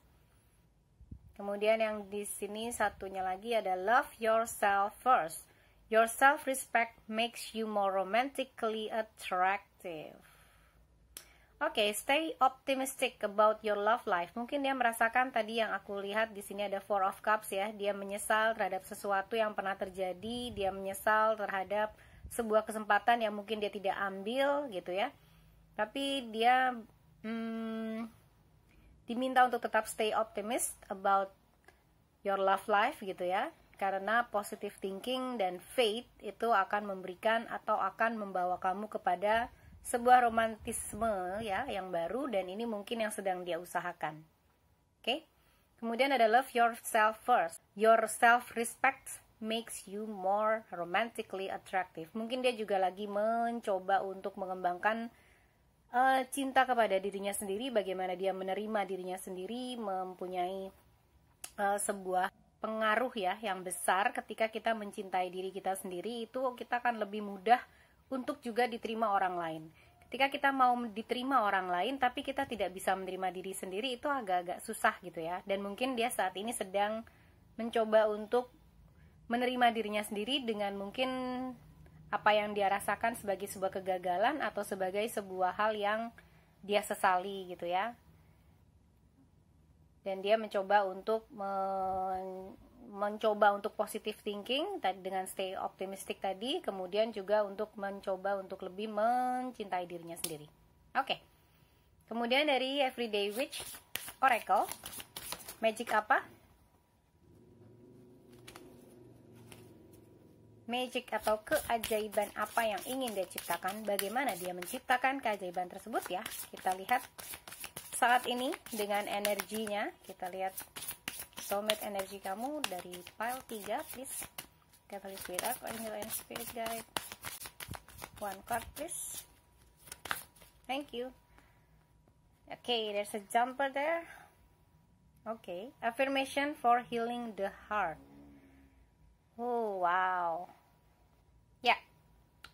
Kemudian yang di sini satunya lagi ada love yourself first. Your self-respect makes you more romantically attractive. Oke, stay optimistic about your love life. Mungkin dia merasakan tadi yang aku lihat di sini ada Four of Cups ya. Dia menyesal terhadap sesuatu yang pernah terjadi. Dia menyesal terhadap sebuah kesempatan yang mungkin dia tidak ambil gitu ya. Tapi dia diminta untuk tetap stay optimist about your love life gitu ya. Karena positive thinking dan faith itu akan memberikan atau akan membawa kamu kepada sebuah romantisme ya yang baru, dan ini mungkin yang sedang dia usahakan. Oke. Kemudian ada love yourself first. Your self-respect makes you more romantically attractive. Mungkin dia juga lagi mencoba untuk mengembangkan cinta kepada dirinya sendiri, bagaimana dia menerima dirinya sendiri, mempunyai sebuah pengaruh ya yang besar ketika kita mencintai diri kita sendiri. Itu kita akan lebih mudah untuk juga diterima orang lain. Ketika kita mau diterima orang lain tapi kita tidak bisa menerima diri sendiri, itu agak-agak susah gitu ya. Dan mungkin dia saat ini sedang mencoba untuk menerima dirinya sendiri dengan mungkin apa yang dia rasakan sebagai sebuah kegagalan atau sebagai sebuah hal yang dia sesali gitu ya. Dan dia mencoba untuk positive thinking dengan stay optimistic tadi, kemudian juga untuk mencoba untuk lebih mencintai dirinya sendiri. Oke. Kemudian dari Everyday Witch Oracle, magic apa? Magic atau keajaiban apa yang ingin dia ciptakan? Bagaimana dia menciptakan keajaiban tersebut ya? Kita lihat saat ini dengan energinya. Kita lihat soulmate energi kamu dari pile 3, please. Holy Spirit, Archangel, and Spirit Guide. One card, please. Thank you. Okay, there's a jumper there. Okay, affirmation for healing the heart. Oh, wow. Ya,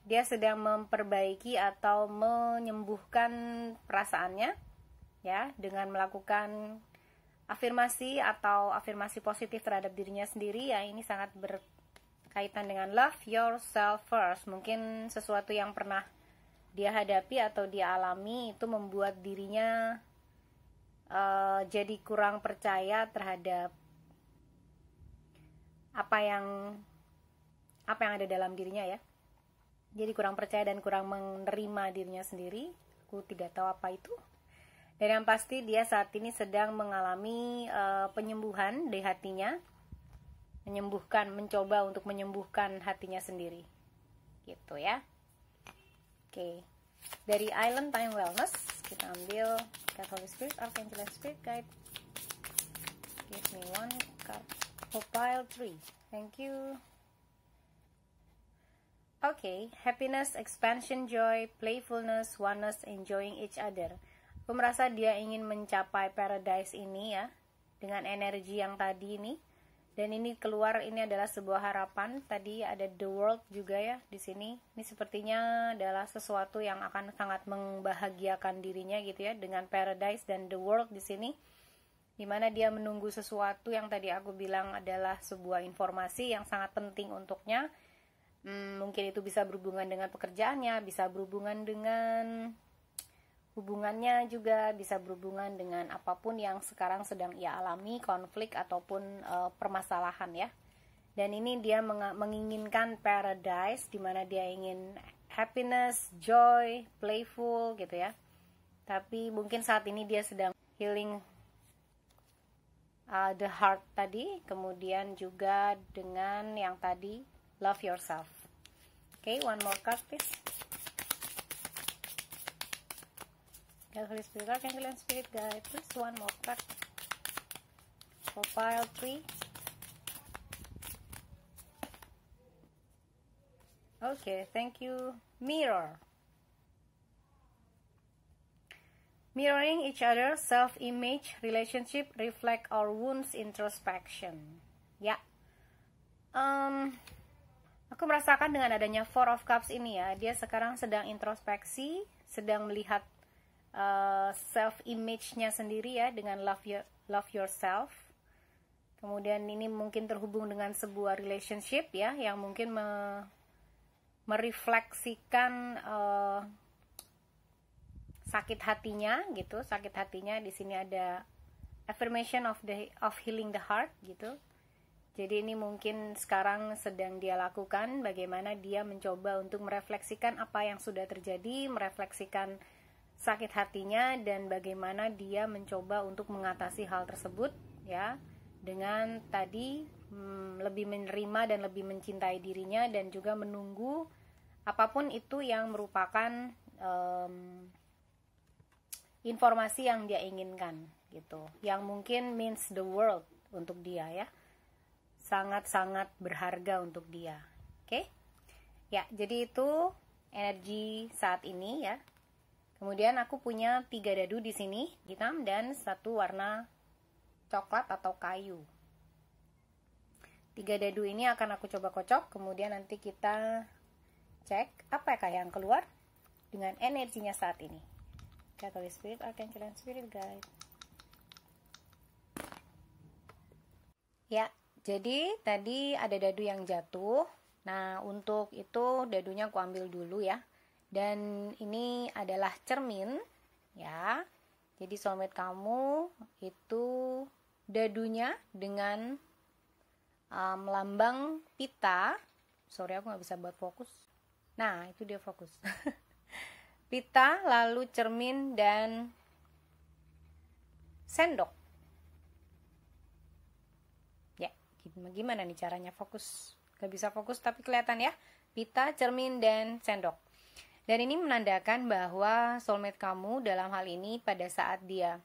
dia sedang memperbaiki atau menyembuhkan perasaannya ya, dengan melakukan afirmasi atau afirmasi positif terhadap dirinya sendiri ya, ini sangat berkaitan dengan love yourself first. Mungkin sesuatu yang pernah dia hadapi atau dia alami itu membuat dirinya jadi kurang percaya terhadap apa yang ada dalam dirinya ya. Jadi kurang percaya dan kurang menerima dirinya sendiri. Aku tidak tahu apa itu. Dan yang pasti dia saat ini sedang mengalami penyembuhan di hatinya. Mencoba untuk menyembuhkan hatinya sendiri. Gitu ya. Oke. Dari Island Time Wellness, kita ambil card Holy Spirit, Archangel and Spirit Guide. Give me one card. Pile 3. Thank you. Okay, happiness, expansion, joy, playfulness, oneness, enjoying each other. Aku merasa dia ingin mencapai paradise ini ya, dengan energi yang tadi ini. Dan ini keluar, ini adalah sebuah harapan. Tadi ada the world juga ya di sini. Ini sepertinya adalah sesuatu yang akan sangat membahagiakan dirinya gitu ya, dengan paradise dan the world di sini. Dimana dia menunggu sesuatu yang tadi aku bilang adalah sebuah informasi yang sangat penting untuknya. Mungkin itu bisa berhubungan dengan pekerjaannya, bisa berhubungan dengan hubungannya juga, bisa berhubungan dengan apapun yang sekarang sedang ia alami, konflik ataupun permasalahan ya. Dan ini dia menginginkan paradise, dimana dia ingin happiness, joy, playful gitu ya. Tapi mungkin saat ini dia sedang healing the heart tadi, kemudian juga dengan yang tadi love yourself. Okay, one more card please. God, Holy Spirit, Archangel and Spirit Guide, please one more card for pile 3. Okay, thank you. Mirror. Mirroring each other, self-image, relationship, reflect our wounds, introspection. Ya, aku merasakan dengan adanya Four of Cups ini ya, dia sekarang sedang introspeksi, sedang melihat self-image-nya sendiri ya, dengan love yourself. Kemudian ini mungkin terhubung dengan sebuah relationship ya, yang mungkin merefleksikan sakit hatinya gitu. Sakit hatinya di sini ada affirmation of healing the heart gitu. Jadi ini mungkin sekarang sedang dia lakukan, bagaimana dia mencoba untuk merefleksikan apa yang sudah terjadi, merefleksikan sakit hatinya, dan bagaimana dia mencoba untuk mengatasi hal tersebut ya, dengan tadi lebih menerima dan lebih mencintai dirinya, dan juga menunggu apapun itu yang merupakan informasi yang dia inginkan gitu, yang mungkin means the world untuk dia ya, sangat-sangat berharga untuk dia. Oke? Ya, jadi itu energi saat ini ya. Kemudian aku punya 3 dadu di sini, hitam dan 1 warna coklat atau kayu. 3 dadu ini akan aku coba kocok, kemudian nanti kita cek apakah yang keluar dengan energinya saat ini. Holy Spirit, Archangel and Spirit Guide. Ya, jadi tadi ada dadu yang jatuh. Nah, untuk itu dadunya aku ambil dulu ya. Dan ini adalah cermin ya. Jadi soulmate kamu itu dadunya dengan lambang pita. Sorry, aku nggak bisa buat fokus. Nah, itu dia fokus. Pita, lalu cermin, dan sendok. Ya, gimana nih caranya fokus? Gak bisa fokus tapi kelihatan ya. Pita, cermin, dan sendok. Dan ini menandakan bahwa soulmate kamu dalam hal ini pada saat dia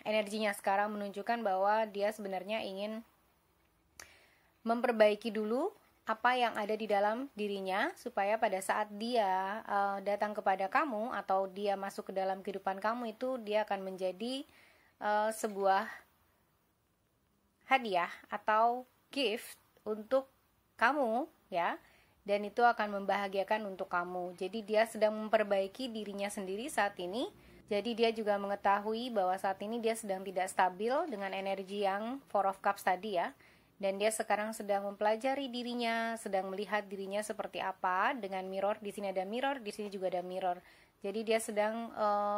energinya sekarang menunjukkan bahwa dia sebenarnya ingin memperbaiki dulu apa yang ada di dalam dirinya, supaya pada saat dia datang kepada kamu atau dia masuk ke dalam kehidupan kamu itu, dia akan menjadi sebuah hadiah atau gift untuk kamu ya, dan itu akan membahagiakan untuk kamu. Jadi dia sedang memperbaiki dirinya sendiri saat ini Jadi dia juga mengetahui bahwa saat ini dia sedang tidak stabil dengan energi yang Four of Cups tadi ya. Dan dia sekarang sedang mempelajari dirinya, sedang melihat dirinya seperti apa dengan mirror. Di sini ada mirror, di sini juga ada mirror. Jadi dia sedang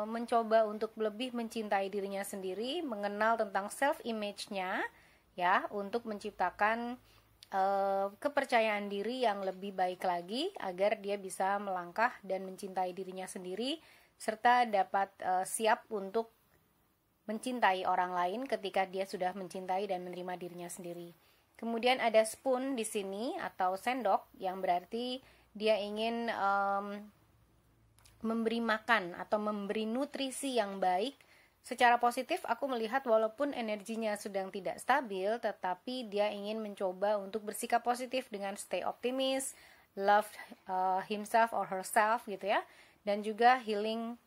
mencoba untuk lebih mencintai dirinya sendiri, mengenal tentang self image-nya ya, untuk menciptakan kepercayaan diri yang lebih baik lagi agar dia bisa melangkah dan mencintai dirinya sendiri serta dapat siap untuk mencintai orang lain ketika dia sudah mencintai dan menerima dirinya sendiri. Kemudian ada spoon di sini atau sendok yang berarti dia ingin memberi makan atau memberi nutrisi yang baik. Secara positif aku melihat walaupun energinya sedang tidak stabil, tetapi dia ingin mencoba untuk bersikap positif dengan stay optimis, love himself or herself gitu ya, dan juga healing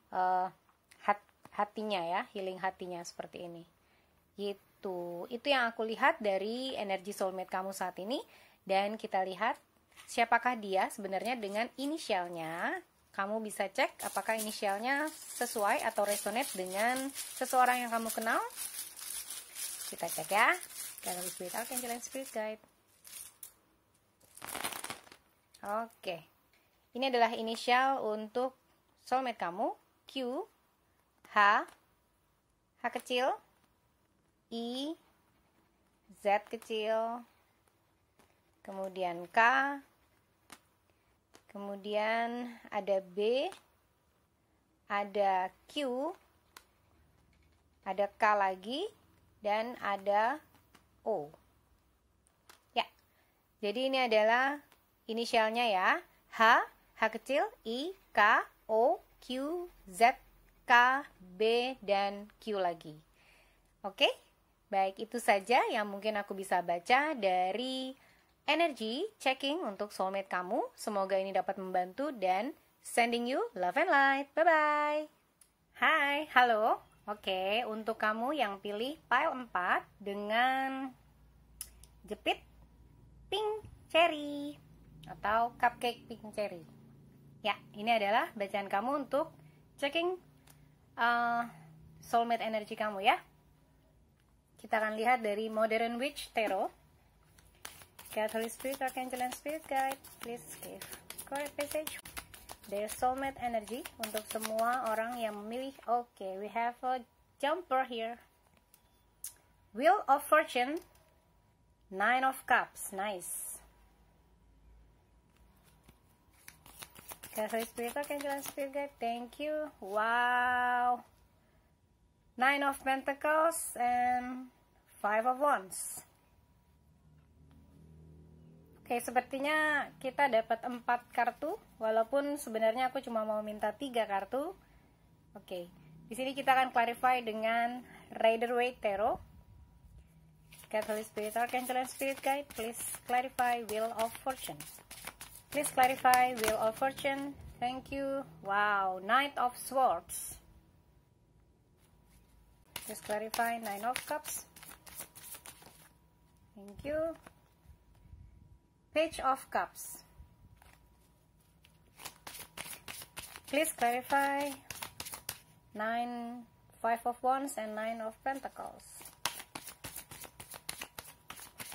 hatinya ya, healing hatinya seperti ini. Itu yang aku lihat dari energi soulmate kamu saat ini. Dan kita lihat siapakah dia sebenarnya dengan inisialnya. Kamu bisa cek apakah inisialnya sesuai atau resonate dengan seseorang yang kamu kenal. Kita cek ya. Karena Spirit Archangel and Spirit Guide. Oke. Ini adalah inisial untuk soulmate kamu. Q, H, H kecil, I, Z kecil, kemudian K, kemudian ada B, ada Q, ada K lagi, dan ada O. Ya, jadi ini adalah inisialnya ya. H, H kecil, I, K, O, Q, Z, K, B, dan Q lagi. Oke, baik, itu saja yang mungkin aku bisa baca dari energy checking untuk soulmate kamu. Semoga ini dapat membantu dan sending you love and light. Bye-bye. Hai, halo. Oke, untuk kamu yang pilih pile 4 dengan jepit pink cherry atau cupcake pink cherry. Ya, ini adalah bacaan kamu untuk checking soulmate energi kamu ya. Kita akan lihat dari Modern Witch Tarot. Holy Spirit, Archangel, and Spirit Guide, please give correct message. Their soulmate energy untuk semua orang yang memilih. Okay, we have a jumper here. Wheel of Fortune, 9 of Cups, nice. Holy Spirit, Archangel, and Spirit Guide, thank you. Wow. 9 of Pentacles and 5 of Wands. Oke, sepertinya kita dapat 4 kartu, walaupun sebenarnya aku cuma mau minta 3 kartu. Oke, di sini kita akan clarify dengan Rider-Waite Tarot. Holy Spirit, Archangel, and Spirit Guide, please clarify Wheel of Fortune. Please clarify Wheel of Fortune. Thank you. Wow, Knight of Swords. Please clarify 9 of Cups. Thank you. Page of Cups. Please clarify 5 of Wands and 9 of Pentacles.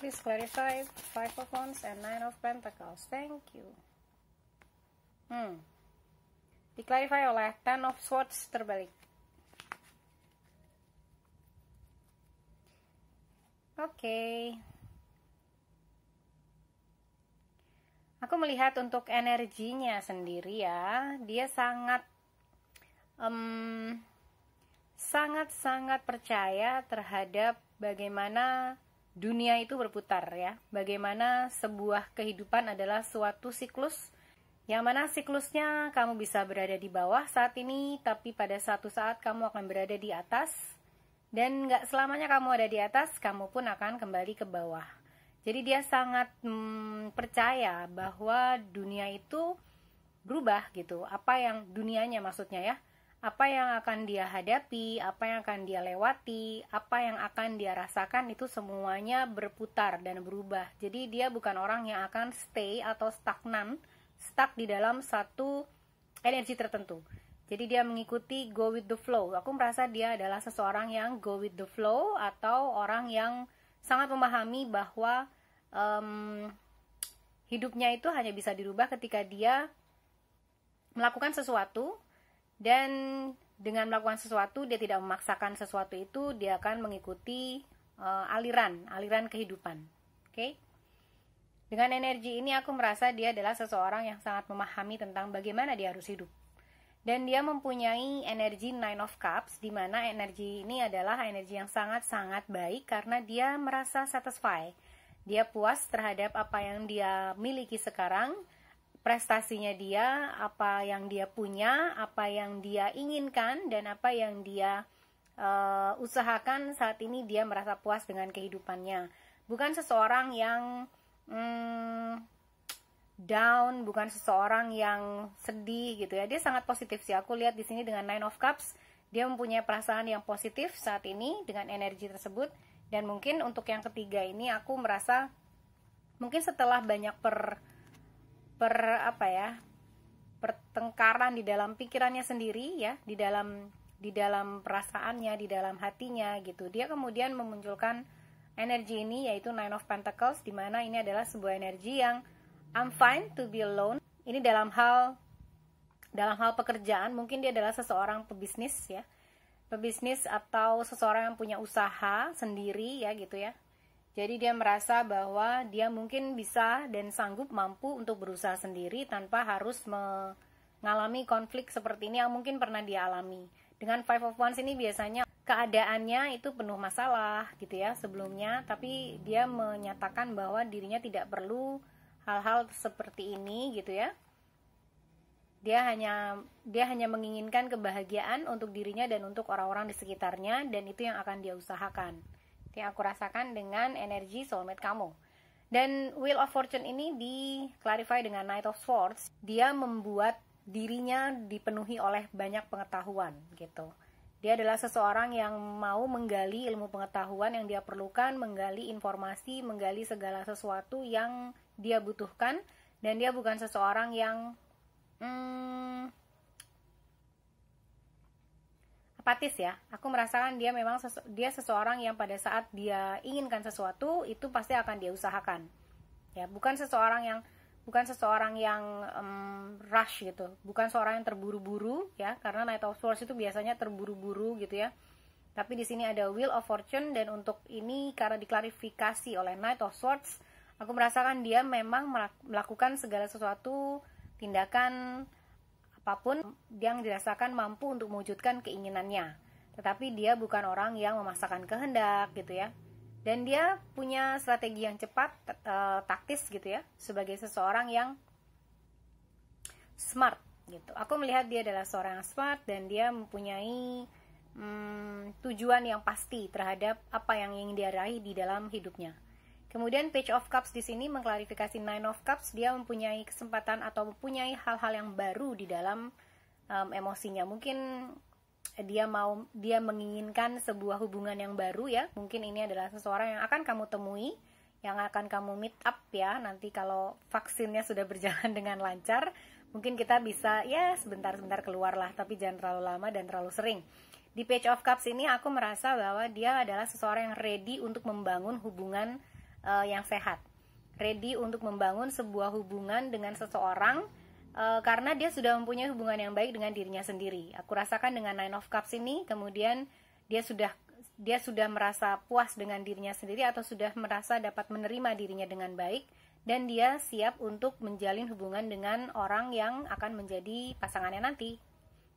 Please clarify 5 of Wands and 9 of Pentacles. Thank you. Di-clarify oleh 10 of Swords terbalik. Oke. Aku melihat untuk energinya sendiri ya, dia sangat percaya terhadap bagaimana dunia itu berputar ya. Bagaimana sebuah kehidupan adalah suatu siklus, yang mana siklusnya kamu bisa berada di bawah saat ini, tapi pada suatu saat kamu akan berada di atas. Dan gak selamanya kamu ada di atas, kamu pun akan kembali ke bawah. Jadi dia sangat percaya bahwa dunia itu berubah gitu. Apa yang dunianya maksudnya ya. Apa yang akan dia hadapi, apa yang akan dia lewati, apa yang akan dia rasakan, itu semuanya berputar dan berubah. Jadi dia bukan orang yang akan stay atau stuck di dalam satu energi tertentu. Jadi dia mengikuti go with the flow. Aku merasa dia adalah seseorang yang go with the flow, atau orang yang sangat memahami bahwa hidupnya itu hanya bisa dirubah ketika dia melakukan sesuatu, dan dengan melakukan sesuatu dia tidak memaksakan sesuatu itu, dia akan mengikuti aliran kehidupan. Oke? Dengan energi ini aku merasa dia adalah seseorang yang sangat memahami tentang bagaimana dia harus hidup. Dan dia mempunyai energi Nine of Cups, di mana energi ini adalah energi yang sangat-sangat baik karena dia merasa satisfied. Dia puas terhadap apa yang dia miliki sekarang, prestasinya dia, apa yang dia punya, apa yang dia inginkan, dan apa yang dia usahakan saat ini. Dia merasa puas dengan kehidupannya. Bukan seseorang yang down, bukan seseorang yang sedih gitu ya. Dia sangat positif sih. Aku lihat di sini dengan Nine of Cups, dia mempunyai perasaan yang positif saat ini dengan energi tersebut. Dan mungkin untuk yang ketiga ini aku merasa mungkin setelah banyak pertengkaran di dalam pikirannya sendiri ya, di dalam perasaannya, di dalam hatinya gitu. Dia kemudian memunculkan energi ini, yaitu Nine of Pentacles, di mana ini adalah sebuah energi yang I'm fine to be alone. Ini dalam hal pekerjaan. Mungkin dia adalah seseorang pebisnis ya, pebisnis atau seseorang yang punya usaha sendiri ya gitu ya. Jadi dia merasa bahwa dia mungkin bisa dan sanggup mampu untuk berusaha sendiri tanpa harus mengalami konflik seperti ini yang mungkin pernah dia alami. Dengan Five of Wands ini biasanya keadaannya itu penuh masalah gitu ya sebelumnya, tapi dia menyatakan bahwa dirinya tidak perlu hal-hal seperti ini gitu ya. Dia hanya menginginkan kebahagiaan untuk dirinya dan untuk orang-orang di sekitarnya, dan itu yang akan dia usahakan. Itu yang aku rasakan dengan energi soulmate kamu. Dan Wheel of Fortune ini di-clarify dengan Knight of Swords. Dia membuat dirinya dipenuhi oleh banyak pengetahuan gitu. Dia adalah seseorang yang mau menggali ilmu pengetahuan yang dia perlukan, menggali informasi, menggali segala sesuatu yang dia butuhkan, dan dia bukan seseorang yang apatis ya. Aku merasakan dia memang dia seseorang yang pada saat dia inginkan sesuatu itu pasti akan dia usahakan. Ya, bukan seseorang yang rush gitu, bukan seorang yang terburu-buru ya, karena Knight of Swords itu biasanya terburu-buru gitu ya. Tapi di sini ada Wheel of Fortune, dan untuk ini karena diklarifikasi oleh Knight of Swords, aku merasakan dia memang melakukan segala sesuatu tindakan apapun yang dirasakan mampu untuk mewujudkan keinginannya. Tetapi dia bukan orang yang memaksakan kehendak gitu ya. Dan dia punya strategi yang cepat, taktis gitu ya, sebagai seseorang yang smart gitu. Aku melihat dia adalah seorang yang smart, dan dia mempunyai tujuan yang pasti terhadap apa yang ingin dia raih di dalam hidupnya. Kemudian Page of Cups di sini mengklarifikasi Nine of Cups. Dia mempunyai kesempatan atau mempunyai hal-hal yang baru di dalam emosinya. Mungkin dia menginginkan sebuah hubungan yang baru ya. Mungkin ini adalah seseorang yang akan kamu temui, yang akan kamu meet up ya. Nanti kalau vaksinnya sudah berjalan dengan lancar, mungkin kita bisa ya sebentar-sebentar keluar lah, tapi jangan terlalu lama dan terlalu sering. Di Page of Cups ini aku merasa bahwa dia adalah seseorang yang ready untuk membangun hubungan yang sehat, ready untuk membangun sebuah hubungan dengan seseorang karena dia sudah mempunyai hubungan yang baik dengan dirinya sendiri. Aku rasakan dengan Nine of Cups ini, kemudian dia sudah merasa puas dengan dirinya sendiri, atau sudah merasa dapat menerima dirinya dengan baik, dan dia siap untuk menjalin hubungan dengan orang yang akan menjadi pasangannya nanti.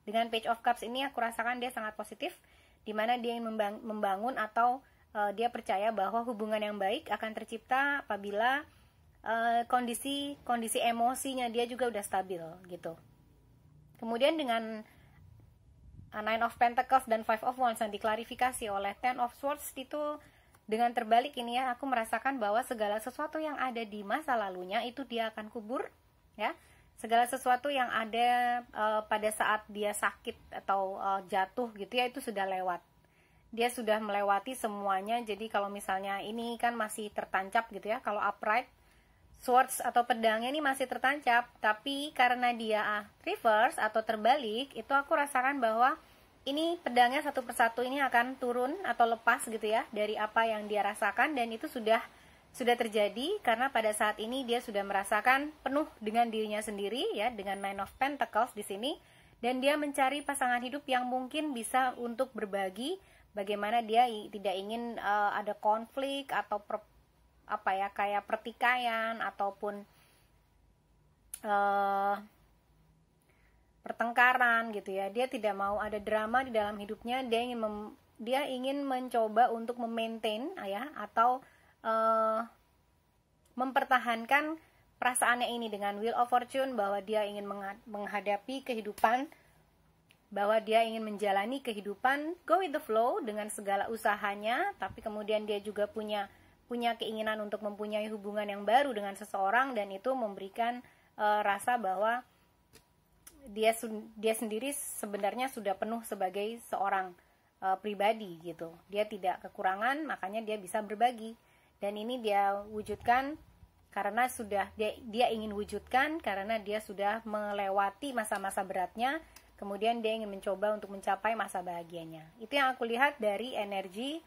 Dengan Page of Cups ini aku rasakan dia sangat positif, di mana dia membangun atau dia percaya bahwa hubungan yang baik akan tercipta apabila kondisi emosinya dia juga udah stabil gitu. Kemudian dengan Nine of Pentacles dan Five of Wands yang diklarifikasi oleh Ten of Swords itu dengan terbalik ini ya, aku merasakan bahwa segala sesuatu yang ada di masa lalunya itu dia akan kubur ya. Segala sesuatu yang ada pada saat dia sakit atau jatuh gitu ya, itu sudah lewat. Dia sudah melewati semuanya. Jadi kalau misalnya ini kan masih tertancap gitu ya, kalau upright swords atau pedangnya ini masih tertancap, tapi karena dia reverse atau terbalik, itu aku rasakan bahwa ini pedangnya satu persatu ini akan turun atau lepas gitu ya dari apa yang dia rasakan, dan itu sudah terjadi karena pada saat ini dia sudah merasakan penuh dengan dirinya sendiri ya, dengan Nine of Pentacles di sini, dan dia mencari pasangan hidup yang mungkin bisa untuk berbagi bagaimana dia tidak ingin ada konflik atau kayak pertikaian ataupun pertengkaran gitu ya. Dia tidak mau ada drama di dalam hidupnya. Dia ingin mencoba untuk memaintain ya, atau mempertahankan perasaannya ini dengan Wheel of Fortune, bahwa dia ingin menghadapi kehidupan, bahwa dia ingin menjalani kehidupan go with the flow dengan segala usahanya, tapi kemudian dia juga punya keinginan untuk mempunyai hubungan yang baru dengan seseorang, dan itu memberikan rasa bahwa dia sendiri sebenarnya sudah penuh sebagai seorang pribadi gitu. Dia tidak kekurangan, makanya dia bisa berbagi, dan ini dia wujudkan karena dia ingin wujudkan karena dia sudah melewati masa-masa beratnya, kemudian dia ingin mencoba untuk mencapai masa bahagianya. Itu yang aku lihat dari energi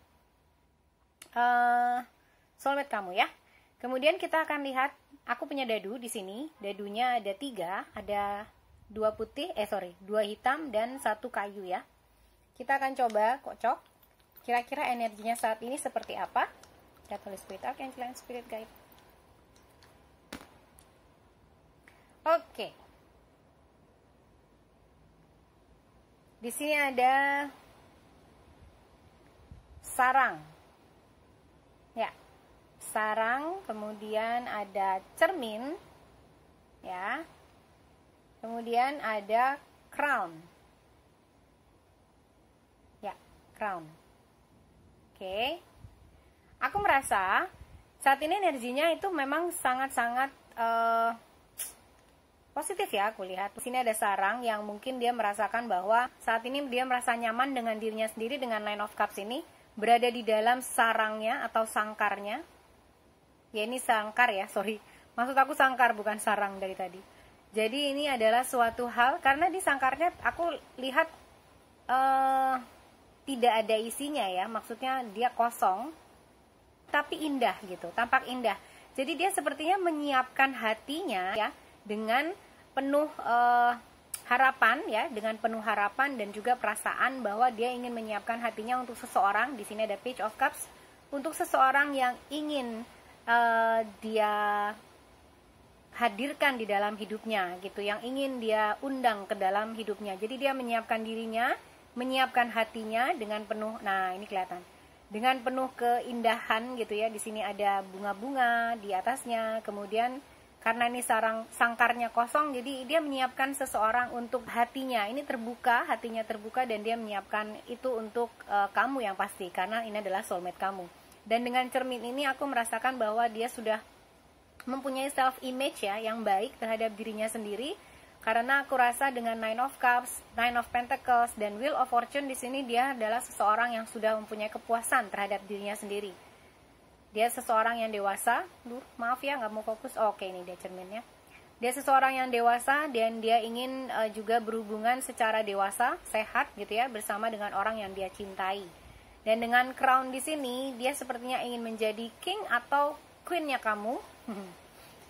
soulmate kamu ya. Kemudian kita akan lihat, aku punya dadu di sini. Dadunya ada 3, ada 2 hitam dan 1 kayu ya. Kita akan coba kocok. Kira-kira energinya saat ini seperti apa? Lihat Holy Spirit, Archangel and Spirit Guide. Oke. Di sini ada sarang. Ya. Sarang, kemudian ada cermin, ya, kemudian ada crown, ya, crown. Oke, aku merasa saat ini energinya itu memang sangat-sangat positif ya. Aku lihat di sini ada sarang yang mungkin dia merasakan bahwa saat ini dia merasa nyaman dengan dirinya sendiri dengan Nine of Cups ini, berada di dalam sarangnya atau sangkarnya. Ya, ini sangkar ya, sorry. Maksud aku sangkar, bukan sarang dari tadi. Jadi ini adalah suatu hal, karena di sangkarnya aku lihat tidak ada isinya ya. Maksudnya dia kosong, tapi indah gitu, tampak indah. Jadi dia sepertinya menyiapkan hatinya ya, dengan penuh harapan ya, dengan penuh harapan dan juga perasaan bahwa dia ingin menyiapkan hatinya untuk seseorang. Di sini ada Page of Cups, untuk seseorang yang ingin dia hadirkan di dalam hidupnya gitu, yang ingin dia undang ke dalam hidupnya. Jadi dia menyiapkan dirinya, menyiapkan hatinya dengan penuh, nah ini kelihatan, dengan penuh keindahan gitu ya. Di sini ada bunga-bunga di atasnya. Kemudian karena ini sangkarnya kosong, jadi dia menyiapkan seseorang untuk hatinya. Ini terbuka, hatinya terbuka, dan dia menyiapkan itu untuk kamu yang pasti, karena ini adalah soulmate kamu. Dan dengan cermin ini aku merasakan bahwa dia sudah mempunyai self image ya yang baik terhadap dirinya sendiri, karena aku rasa dengan Nine of Cups, Nine of Pentacles, dan Wheel of Fortune di sini dia adalah seseorang yang sudah mempunyai kepuasan terhadap dirinya sendiri. Dia seseorang yang dewasa. Maaf ya, nggak mau fokus. Oke, ini dia cerminnya. Dia seseorang yang dewasa, dan dia ingin juga berhubungan secara dewasa, sehat gitu ya, bersama dengan orang yang dia cintai. Dan dengan crown di sini, dia sepertinya ingin menjadi king atau queen-nya kamu.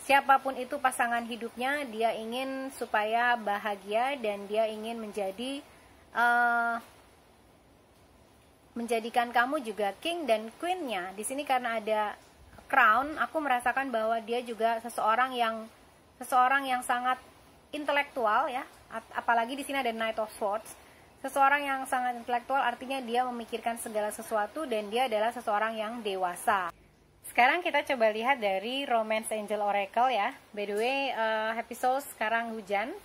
Siapapun itu pasangan hidupnya, dia ingin supaya bahagia, dan dia ingin menjadikan kamu juga king dan queen-nya. Di sini karena ada crown, aku merasakan bahwa dia juga seseorang yang sangat intelektual ya. Apalagi di sini ada Knight of Swords. Seseorang yang sangat intelektual artinya dia memikirkan segala sesuatu, dan dia adalah seseorang yang dewasa. Sekarang kita coba lihat dari Romance Angel Oracle ya. By the way, episode sekarang hujan,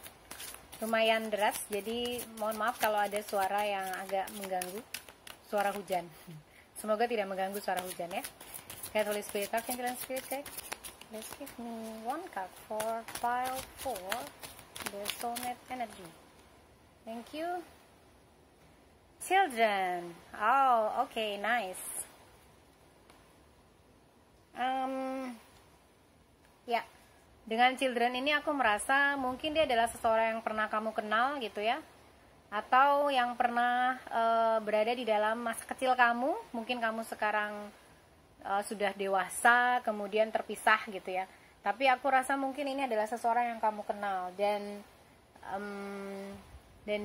lumayan deras, jadi mohon maaf kalau ada suara yang agak mengganggu, suara hujan. Semoga tidak mengganggu suara hujan ya. Lihat Holy Spirit, Archangel and Spirit Guide. Let's give me one card for pile 4, the soulmate energy. Thank you. Children. Oh, okay, nice. Ya, dengan children ini aku merasa mungkin dia adalah seseorang yang pernah kamu kenal gitu ya, atau yang pernah berada di dalam masa kecil kamu. Mungkin kamu sekarang sudah dewasa kemudian terpisah gitu ya, tapi aku rasa mungkin ini adalah seseorang yang kamu kenal, dan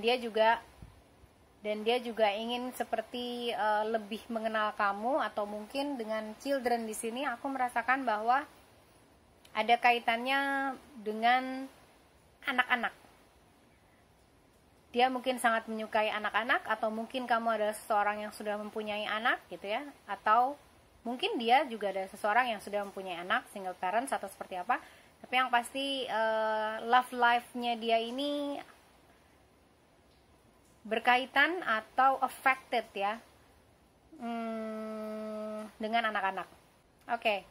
dia juga ingin seperti lebih mengenal kamu. Atau mungkin dengan children di sini aku merasakan bahwa ada kaitannya dengan anak-anak. Dia mungkin sangat menyukai anak-anak, atau mungkin kamu adalah seseorang yang sudah mempunyai anak gitu ya, atau mungkin dia juga ada seseorang yang sudah mempunyai anak, single parents atau seperti apa. Tapi yang pasti love life-nya dia ini berkaitan atau affected ya dengan anak-anak. Oke.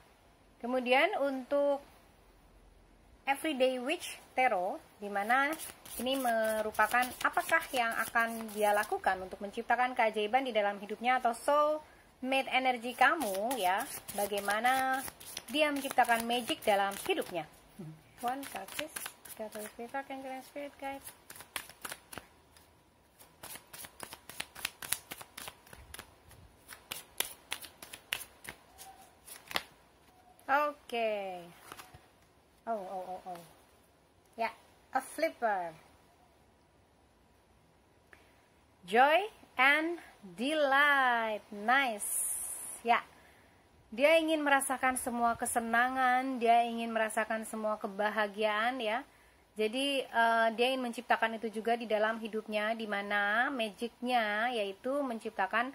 Kemudian untuk Everyday Witch Tarot, dimana ini merupakan apakah yang akan dia lakukan untuk menciptakan keajaiban di dalam hidupnya atau soulmate energi kamu ya, bagaimana dia menciptakan magic dalam hidupnya. One card please, Spirit guide. Oke. Oh. Ya, a flipper. Joy and delight. Nice. Ya. Dia ingin merasakan semua kesenangan, dia ingin merasakan semua kebahagiaan ya. Jadi dia ingin menciptakan itu juga di dalam hidupnya, di mana magicnya yaitu menciptakan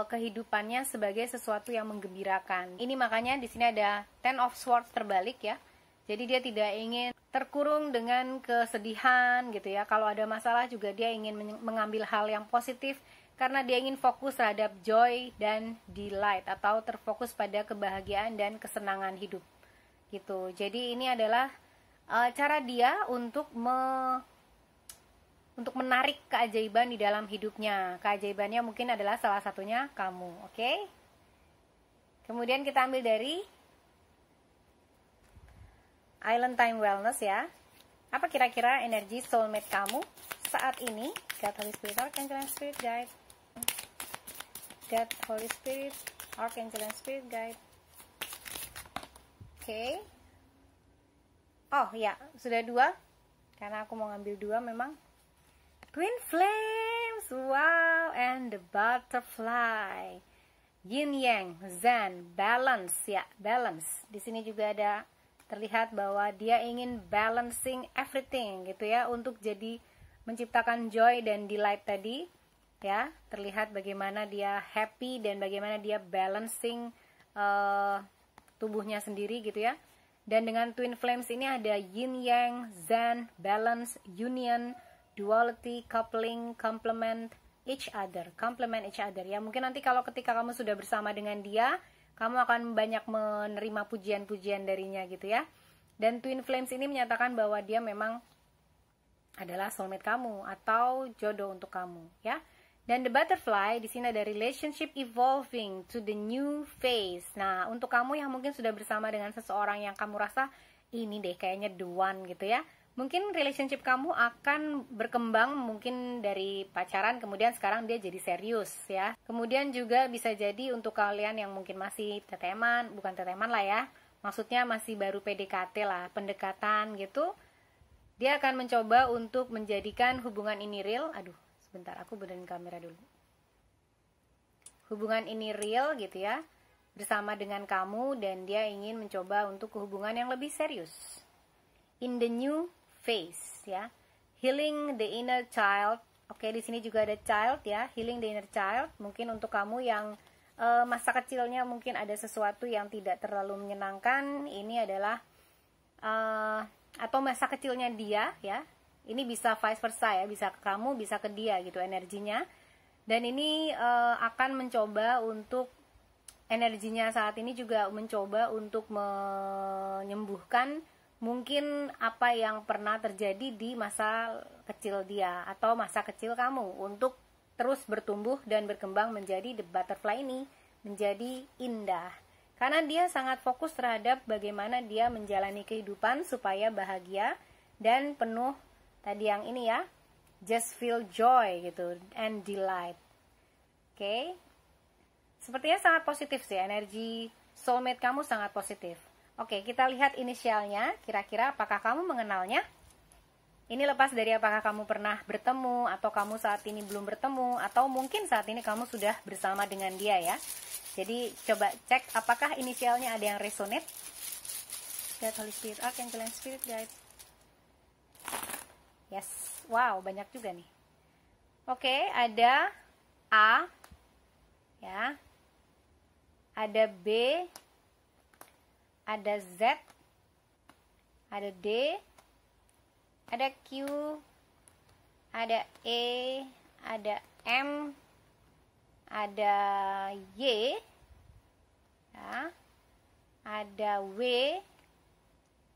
kehidupannya sebagai sesuatu yang menggembirakan. Ini makanya di sini ada Ten of Swords terbalik ya. Jadi dia tidak ingin terkurung dengan kesedihan gitu ya. Kalau ada masalah juga dia ingin mengambil hal yang positif, karena dia ingin fokus terhadap joy dan delight, atau terfokus pada kebahagiaan dan kesenangan hidup gitu. Jadi ini adalah cara dia untuk menarik keajaiban di dalam hidupnya. Keajaibannya mungkin adalah salah satunya kamu, oke? Kemudian kita ambil dari Island Time Wellness ya. Apa kira-kira energi soulmate kamu saat ini? God, Holy Spirit, Archangel and Spirit Guide. God, Holy Spirit, Archangel and Spirit Guide. Oke. Oh ya, sudah 2. Karena aku mau ngambil 2 memang. Twin Flames, wow, and the Butterfly, Yin Yang, Zen, Balance ya, balance. Di sini juga ada terlihat bahwa dia ingin balancing everything gitu ya, untuk jadi menciptakan joy dan delight tadi ya. Terlihat bagaimana dia happy dan bagaimana dia balancing tubuhnya sendiri gitu ya. Dan dengan Twin Flames ini ada Yin Yang, Zen, Balance, Union, Duality, Coupling, Complement each other ya. Mungkin nanti kalau ketika kamu sudah bersama dengan dia, kamu akan banyak menerima pujian-pujian darinya gitu ya. Dan Twin Flames ini menyatakan bahwa dia memang adalah soulmate kamu atau jodoh untuk kamu ya. Dan the Butterfly di sini ada relationship evolving to the new phase. Nah, untuk kamu yang mungkin sudah bersama dengan seseorang yang kamu rasa ini deh kayaknya the one gitu ya, mungkin relationship kamu akan berkembang, mungkin dari pacaran kemudian sekarang dia jadi serius ya. Kemudian juga bisa jadi untuk kalian yang mungkin masih bukan teteman lah ya, maksudnya masih baru PDKT lah, pendekatan gitu, dia akan mencoba untuk menjadikan hubungan ini real. Aduh, sebentar aku benerin kamera dulu. Hubungan ini real gitu ya, bersama dengan kamu, dan dia ingin mencoba untuk hubungan yang lebih serius. In the new phase ya, healing the inner child. Oke, di sini juga ada child ya, healing the inner child. Mungkin untuk kamu yang masa kecilnya mungkin ada sesuatu yang tidak terlalu menyenangkan, ini adalah atau masa kecilnya dia ya. Ini bisa vice versa ya, bisa ke kamu, bisa ke dia gitu energinya. Dan ini akan mencoba untuk energinya saat ini juga mencoba untuk menyembuhkan mungkin apa yang pernah terjadi di masa kecil dia atau masa kecil kamu, untuk terus bertumbuh dan berkembang menjadi the butterfly ini menjadi indah. Karena dia sangat fokus terhadap bagaimana dia menjalani kehidupan supaya bahagia dan penuh tadi yang ini ya, just feel joy gitu and delight. Oke. Sepertinya sangat positif sih, energi soulmate kamu sangat positif. Oke, kita lihat inisialnya, kira-kira apakah kamu mengenalnya? Ini lepas dari apakah kamu pernah bertemu, atau kamu saat ini belum bertemu, atau mungkin saat ini kamu sudah bersama dengan dia ya. Jadi coba cek apakah inisialnya ada yang resonate. God, Holy Spirit, Archangel and Spirit Guide. Yes, wow, banyak juga nih. Oke, ada A, ya, ada B, ada Z, ada D, ada Q, ada E, ada M, ada Y, ya, ada W.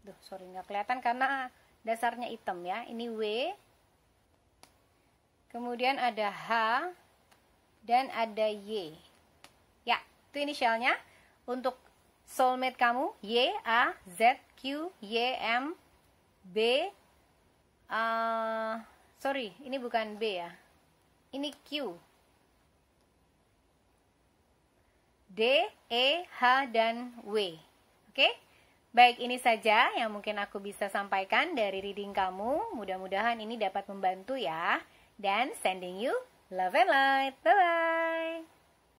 Duh, sorry nggak kelihatan karena dasarnya hitam ya. Ini W. Kemudian ada H dan ada Y. Ya, itu inisialnya untuk soulmate kamu. Y, A, Z, Q, Y, M, B. Sorry, ini bukan B ya. Ini Q. D, E, H, dan W. Oke? Baik, ini saja yang mungkin aku bisa sampaikan dari reading kamu. Mudah-mudahan ini dapat membantu ya. Dan sending you love and light. Bye-bye.